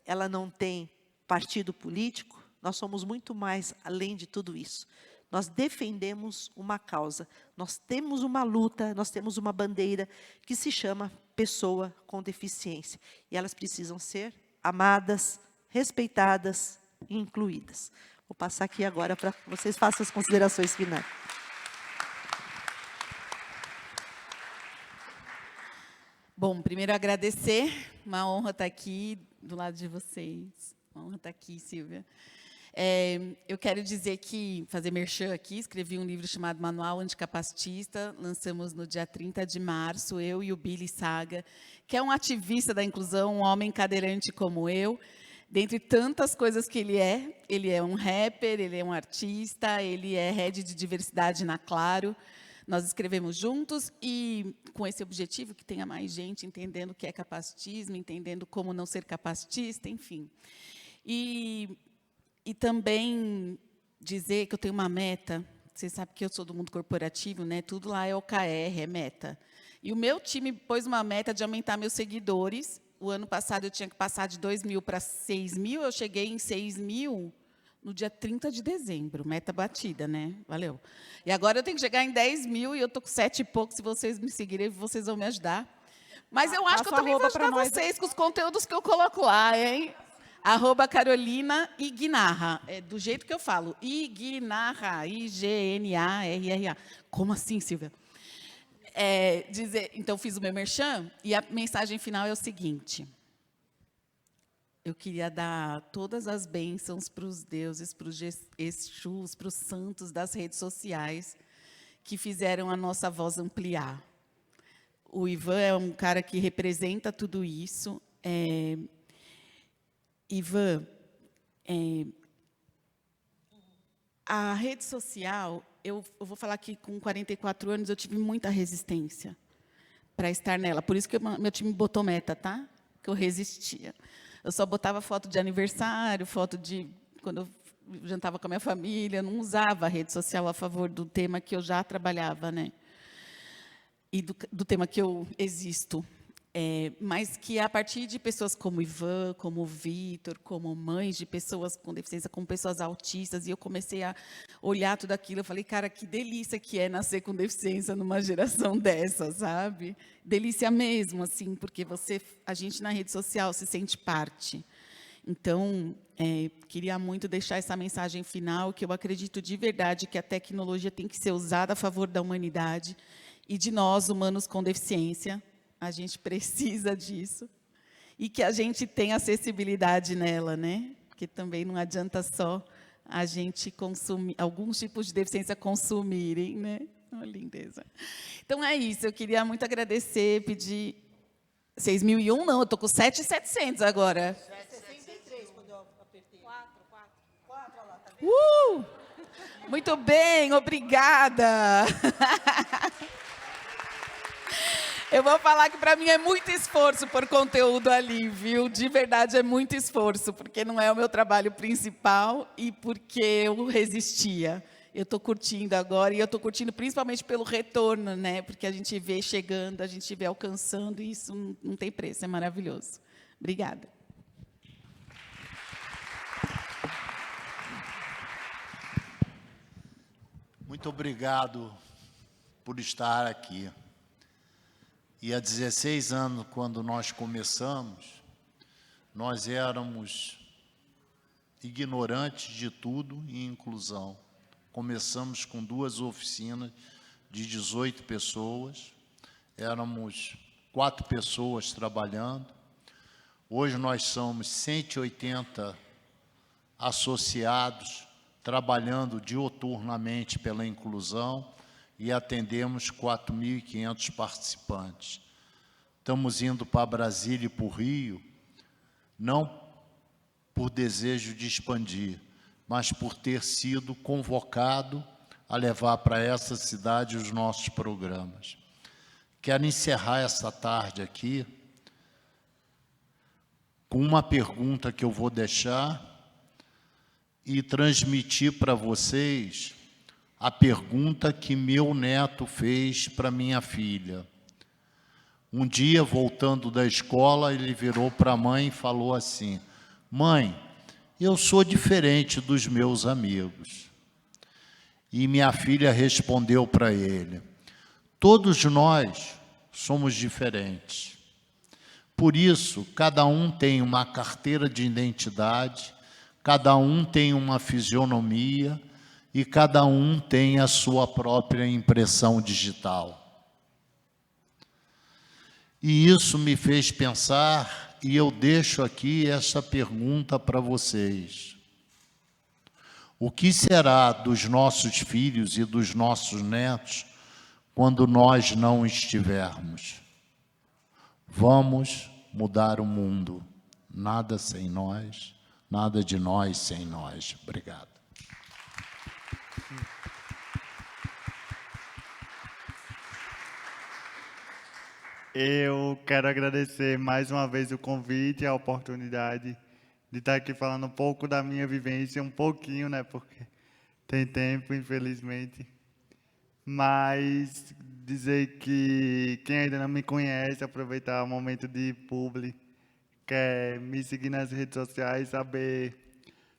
ela não tem partido político, nós somos muito mais além de tudo isso. Nós defendemos uma causa, nós temos uma luta, nós temos uma bandeira que se chama pessoa com deficiência. E elas precisam ser amadas, respeitadas e incluídas. Vou passar aqui agora para que vocês façam as considerações finais. Bom, primeiro agradecer, uma honra estar aqui do lado de vocês. Uma honra estar aqui, Silvia. Eu quero dizer que, fazer merchan aqui, escrevi um livro chamado Manual Anticapacitista, lançamos no dia 30 de março, eu e o Billy Saga, que é um ativista da inclusão, um homem cadeirante como eu. Dentre tantas coisas que ele é um rapper, ele é um artista, ele é head de diversidade na Claro. Nós escrevemos juntos e com esse objetivo que tenha mais gente entendendo o que é capacitismo, entendendo como não ser capacitista, enfim. E também dizer que eu tenho uma meta, vocês sabem que eu sou do mundo corporativo, né? Tudo lá é OKR, é meta. E o meu time pôs uma meta de aumentar meus seguidores. O ano passado eu tinha que passar de 2.000 para 6.000, eu cheguei em 6.000 no dia 30 de dezembro, meta batida, né? Valeu. E agora eu tenho que chegar em 10.000 e eu estou com 7 e pouco, se vocês me seguirem, vocês vão me ajudar. Mas eu acho que eu também vou ajudar vocês com os conteúdos que eu coloco lá, hein? @Carolina Ignarra, do jeito que eu falo, Ignarra, I-G-N-A-R-R-A. Como assim, Silvia? Então, fiz o meu merchan, e a mensagem final é o seguinte. Eu queria dar todas as bênçãos para os deuses, para os Exus, para os santos das redes sociais, que fizeram a nossa voz ampliar. O Ivan é um cara que representa tudo isso. Ivan, a rede social, eu vou falar que com 44 anos eu tive muita resistência para estar nela. Por isso que meu time botou meta, tá? Que eu resistia. Eu só botava foto de aniversário, foto de quando eu jantava com a minha família, não usava a rede social a favor do tema que eu já trabalhava, né? E do tema que eu existo. Mas que a partir de pessoas como Ivan, como o Vitor, como mães de pessoas com deficiência, como pessoas autistas, e eu comecei a olhar tudo aquilo, eu falei, cara, que delícia que é nascer com deficiência numa geração dessa, sabe? Delícia mesmo, assim, porque a gente na rede social se sente parte. Então, queria muito deixar essa mensagem final, que eu acredito de verdade que a tecnologia tem que ser usada a favor da humanidade e de nós, humanos com deficiência. A gente precisa disso. E que a gente tenha acessibilidade nela, né? Porque também não adianta só a gente consumir, alguns tipos de deficiência consumirem, né? Oh, lindeza. Então, é isso. Eu queria muito agradecer, pedir... 6.001, não, eu estou com 7.700 agora. 63, quando eu apertei. 4, olha lá, tá vendo? Muito bem, obrigada. Eu vou falar que para mim é muito esforço por conteúdo ali, viu? De verdade é muito esforço, porque não é o meu trabalho principal e porque eu resistia. Eu estou curtindo agora e eu estou curtindo principalmente pelo retorno, né? Porque a gente vê chegando, a gente vê alcançando e isso não tem preço, é maravilhoso. Obrigada. Muito obrigado por estar aqui. E há 16 anos, quando nós começamos, nós éramos ignorantes de tudo e inclusão. Começamos com 2 oficinas de 18 pessoas, éramos 4 pessoas trabalhando. Hoje nós somos 180 associados, trabalhando diuturnamente pela inclusão, e atendemos 4.500 participantes. Estamos indo para Brasília e para o Rio, não por desejo de expandir, mas por ter sido convocado a levar para essa cidade os nossos programas. Quero encerrar essa tarde aqui com uma pergunta que eu vou deixar e transmitir para vocês a pergunta que meu neto fez para minha filha. Um dia, voltando da escola, ele virou para a mãe e falou assim: mãe, eu sou diferente dos meus amigos. E minha filha respondeu para ele: todos nós somos diferentes. Por isso, cada um tem uma carteira de identidade, cada um tem uma fisionomia, e cada um tem a sua própria impressão digital. E isso me fez pensar, e eu deixo aqui essa pergunta para vocês. O que será dos nossos filhos e dos nossos netos quando nós não estivermos? Vamos mudar o mundo. Nada sem nós, nada de nós sem nós. Obrigado. Eu quero agradecer mais uma vez o convite e a oportunidade de estar aqui falando um pouco da minha vivência, um pouquinho, né, porque tem tempo, infelizmente. Mas dizer que quem ainda não me conhece, aproveitar o momento de publi, quer me seguir nas redes sociais, saber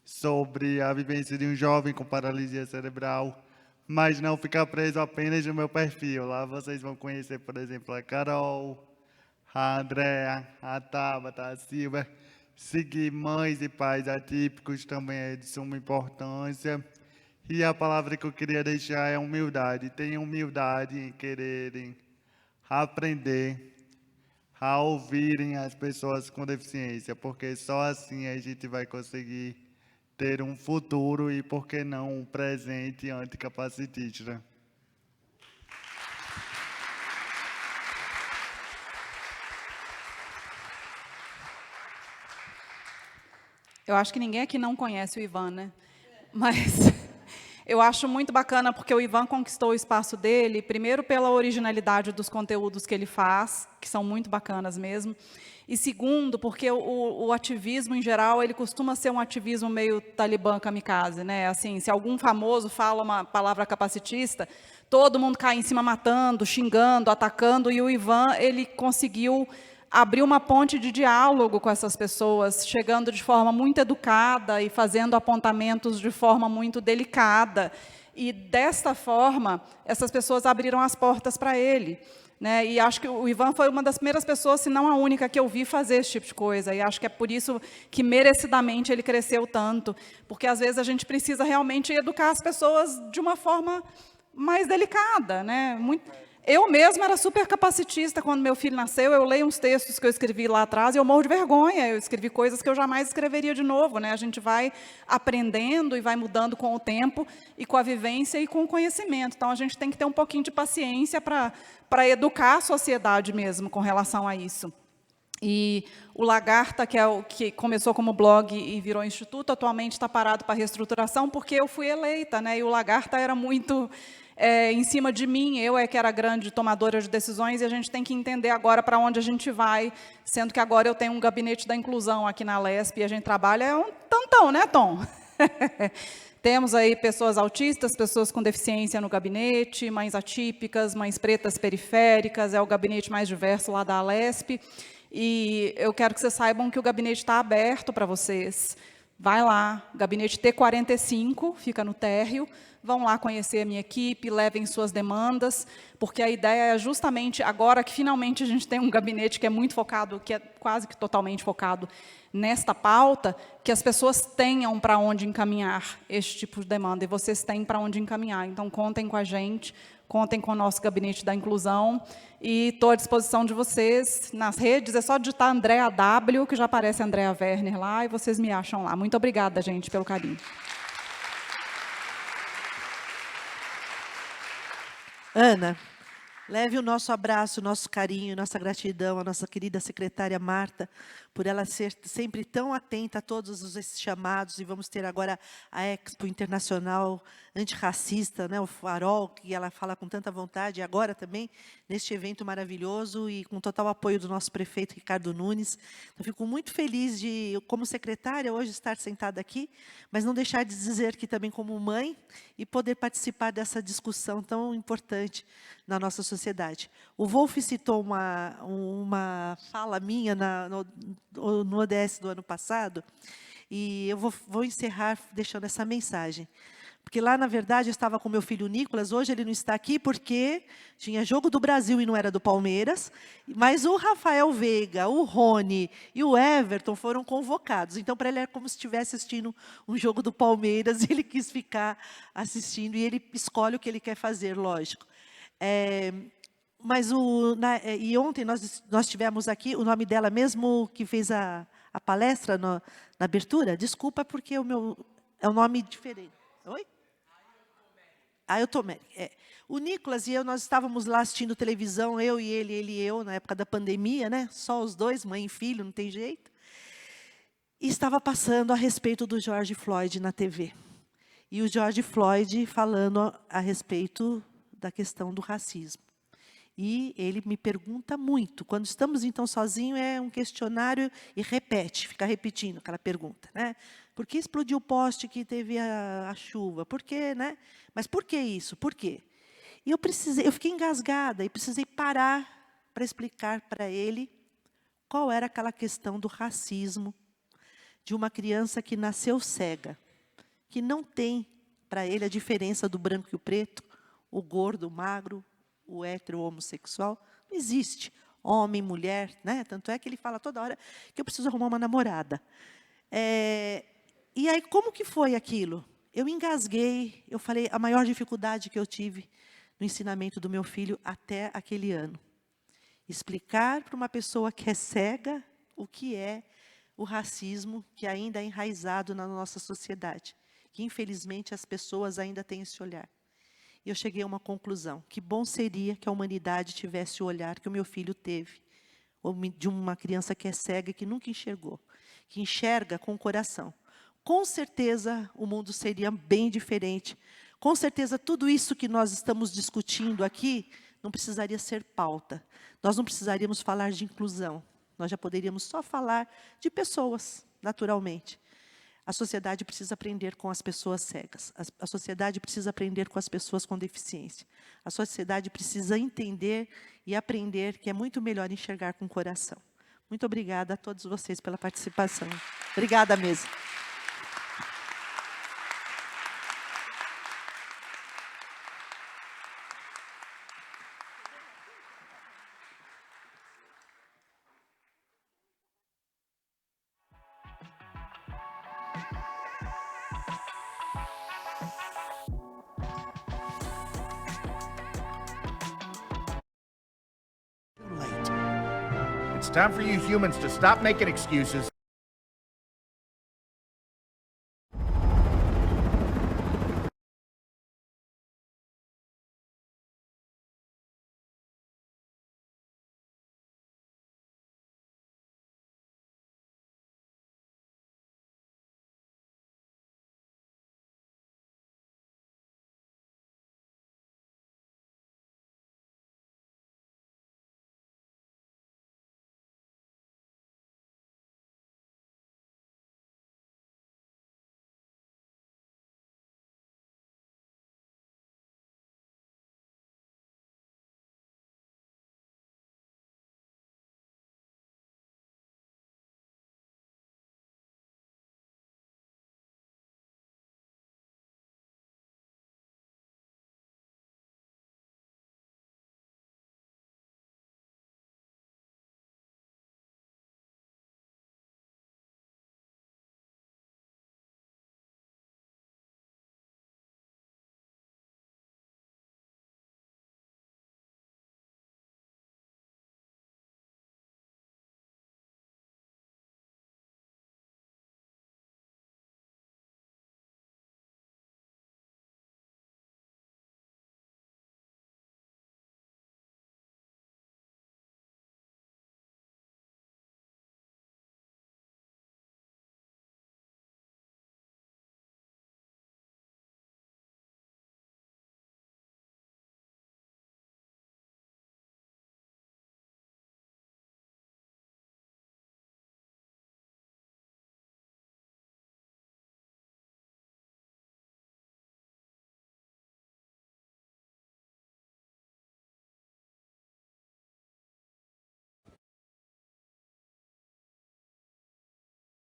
sobre a vivência de um jovem com paralisia cerebral, mas não ficar preso apenas no meu perfil. Lá vocês vão conhecer, por exemplo, a Carol, a Andréa, a Tabata, a Silvia. Seguir mães e pais atípicos também é de suma importância. E a palavra que eu queria deixar é humildade. Tenham humildade em quererem aprender a ouvirem as pessoas com deficiência, porque só assim a gente vai conseguir ter um futuro e, por que não, um presente anticapacitista. Eu acho que ninguém aqui não conhece o Ivan, né? Mas eu acho muito bacana porque o Ivan conquistou o espaço dele, primeiro pela originalidade dos conteúdos que ele faz, que são muito bacanas mesmo, e segundo, porque o ativismo, em geral, ele costuma ser um ativismo meio talibã kamikaze, né? Assim, se algum famoso fala uma palavra capacitista, todo mundo cai em cima matando, xingando, atacando, e o Ivan, ele conseguiu abrir uma ponte de diálogo com essas pessoas, chegando de forma muito educada e fazendo apontamentos de forma muito delicada. E, desta forma, essas pessoas abriram as portas para ele. Né? E acho que o Ivan foi uma das primeiras pessoas, se não a única, que eu vi fazer esse tipo de coisa. E acho que é por isso que, merecidamente, ele cresceu tanto. Porque, às vezes, a gente precisa realmente educar as pessoas de uma forma mais delicada. Né? Eu mesma era super capacitista quando meu filho nasceu. Eu leio uns textos que eu escrevi lá atrás e eu morro de vergonha. Eu escrevi coisas que eu jamais escreveria de novo. Né? A gente vai aprendendo e vai mudando com o tempo e com a vivência e com o conhecimento. Então, a gente tem que ter um pouquinho de paciência para educar a sociedade mesmo com relação a isso. E o Lagarta, que é o que começou como blog e virou instituto, atualmente está parado para reestruturação, porque eu fui eleita, né? E o Lagarta era muito em cima de mim, eu que era a grande tomadora de decisões, e a gente tem que entender agora para onde a gente vai, sendo que agora eu tenho um gabinete da inclusão aqui na Lesp, e a gente trabalha um tantão, né, Tom? Temos aí pessoas autistas, pessoas com deficiência no gabinete, mães atípicas, mães pretas periféricas, é o gabinete mais diverso lá da Alesp. E eu quero que vocês saibam que o gabinete está aberto para vocês. Vai lá, gabinete T45, fica no térreo. Vão lá conhecer a minha equipe, levem suas demandas, porque a ideia é justamente, agora que finalmente a gente tem um gabinete que é muito focado, que é quase que totalmente focado nesta pauta, que as pessoas tenham para onde encaminhar este tipo de demanda, e vocês têm para onde encaminhar. Então, contem com a gente, contem com o nosso gabinete da inclusão, e estou à disposição de vocês nas redes. É só digitar Andréa W, que já aparece Andréa Werner lá, e vocês me acham lá. Muito obrigada, gente, pelo carinho. Ana, leve o nosso abraço, o nosso carinho, nossa gratidão à nossa querida secretária Marta, por ela ser sempre tão atenta a todos esses chamados, e vamos ter agora a Expo Internacional Antirracista, né, o Farol, que ela fala com tanta vontade, e agora também, neste evento maravilhoso, e com total apoio do nosso prefeito Ricardo Nunes. Eu fico muito feliz de, como secretária, hoje estar sentada aqui, mas não deixar de dizer que também como mãe, e poder participar dessa discussão tão importante na nossa sociedade. O Wolf citou uma fala minha no ODS do ano passado, e eu vou encerrar deixando essa mensagem. Porque lá, na verdade, eu estava com meu filho Nicolas, hoje ele não está aqui porque tinha jogo do Brasil e não era do Palmeiras, mas o Rafael Veiga, o Rony e o Everton foram convocados. Então, para ele, é como se estivesse assistindo um jogo do Palmeiras, e ele quis ficar assistindo, e ele escolhe o que ele quer fazer, lógico. E ontem nós tivemos aqui, o nome dela mesmo que fez a palestra na abertura, desculpa, porque é um nome diferente. Oi? Ailton Meric. O Nicolas e eu, nós estávamos lá assistindo televisão, eu e ele e eu, na época da pandemia, né? Só os dois, mãe e filho, não tem jeito. E estava passando a respeito do George Floyd na TV. E o George Floyd falando a respeito da questão do racismo. E ele me pergunta muito. Quando estamos, então, sozinhos, é um questionário e repete, fica repetindo aquela pergunta. Né? Por que explodiu o poste que teve a chuva? Por quê? Né? Mas por que isso? Por quê? E eu fiquei engasgada e precisei parar para explicar para ele qual era aquela questão do racismo de uma criança que nasceu cega, que não tem para ele a diferença do branco e o preto, o gordo, o magro, o hétero, o homossexual. Não existe homem, mulher, né? Tanto é que ele fala toda hora que eu preciso arrumar uma namorada. E aí, como que foi aquilo? Eu engasguei, eu falei, a maior dificuldade que eu tive no ensinamento do meu filho até aquele ano. Explicar para uma pessoa que é cega o que é o racismo que ainda é enraizado na nossa sociedade. Que, infelizmente, as pessoas ainda têm esse olhar. E eu cheguei a uma conclusão, que bom seria que a humanidade tivesse o olhar que o meu filho teve, ou de uma criança que é cega e que nunca enxergou, que enxerga com o coração. Com certeza o mundo seria bem diferente. Com certeza tudo isso que nós estamos discutindo aqui não precisaria ser pauta. Nós não precisaríamos falar de inclusão. Nós já poderíamos só falar de pessoas, naturalmente. A sociedade precisa aprender com as pessoas cegas. A sociedade precisa aprender com as pessoas com deficiência. A sociedade precisa entender e aprender que é muito melhor enxergar com o coração. Muito obrigada a todos vocês pela participação. Obrigada, mesa. It's time for you humans to stop making excuses.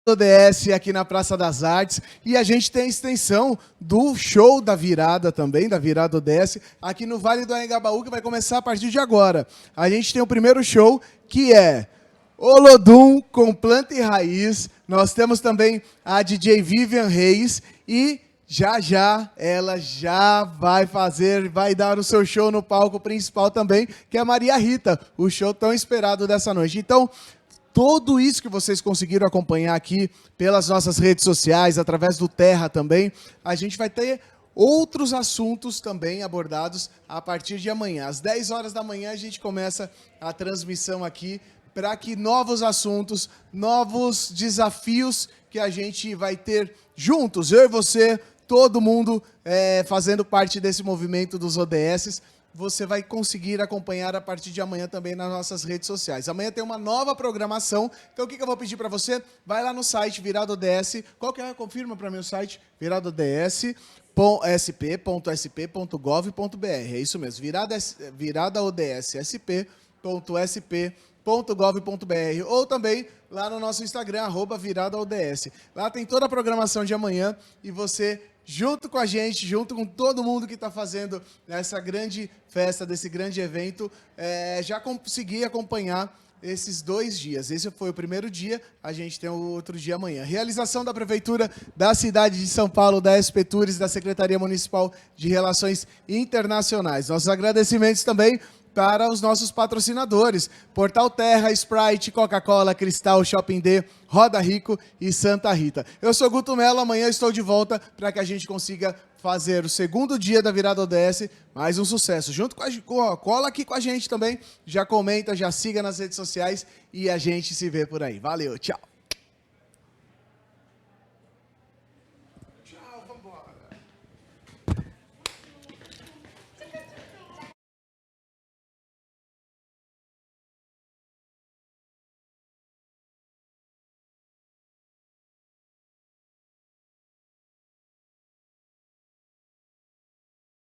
ODS aqui na Praça das Artes, e a gente tem a extensão do show da virada também, da virada ODS, aqui no Vale do Anhangabaú, que vai começar a partir de agora. A gente tem o primeiro show, que é Olodum com Planta e Raiz. Nós temos também a DJ Vivian Reis, e já ela já vai dar o seu show no palco principal também, que é a Maria Rita, o show tão esperado dessa noite. Então, tudo isso que vocês conseguiram acompanhar aqui pelas nossas redes sociais, através do Terra também, a gente vai ter outros assuntos também abordados a partir de amanhã. Às 10 horas da manhã a gente começa a transmissão aqui para que novos assuntos, novos desafios que a gente vai ter juntos, eu e você, todo mundo fazendo parte desse movimento dos ODS, você vai conseguir acompanhar a partir de amanhã também nas nossas redes sociais. Amanhã tem uma nova programação, então o que eu vou pedir para você? Vai lá no site Virada ODS, qual que é? Confirma para mim o site, viradaods.sp.gov.br, é isso mesmo, viradaods.sp.gov.br, ou também lá no nosso Instagram, @viradaods. Lá tem toda a programação de amanhã e você, junto com a gente, junto com todo mundo que está fazendo essa grande festa, desse grande evento, já consegui acompanhar esses 2 dias. Esse foi o primeiro dia, a gente tem o outro dia amanhã. Realização da Prefeitura da cidade de São Paulo, da SP Tours, da Secretaria Municipal de Relações Internacionais. Nossos agradecimentos também para os nossos patrocinadores, Portal Terra, Sprite, Coca-Cola, Cristal, Shopping D, Roda Rico e Santa Rita. Eu sou Guto Melo, amanhã estou de volta para que a gente consiga fazer o segundo dia da virada ODS, mais um sucesso. Junto com cola aqui com a gente também, já comenta, já siga nas redes sociais e a gente se vê por aí. Valeu, tchau!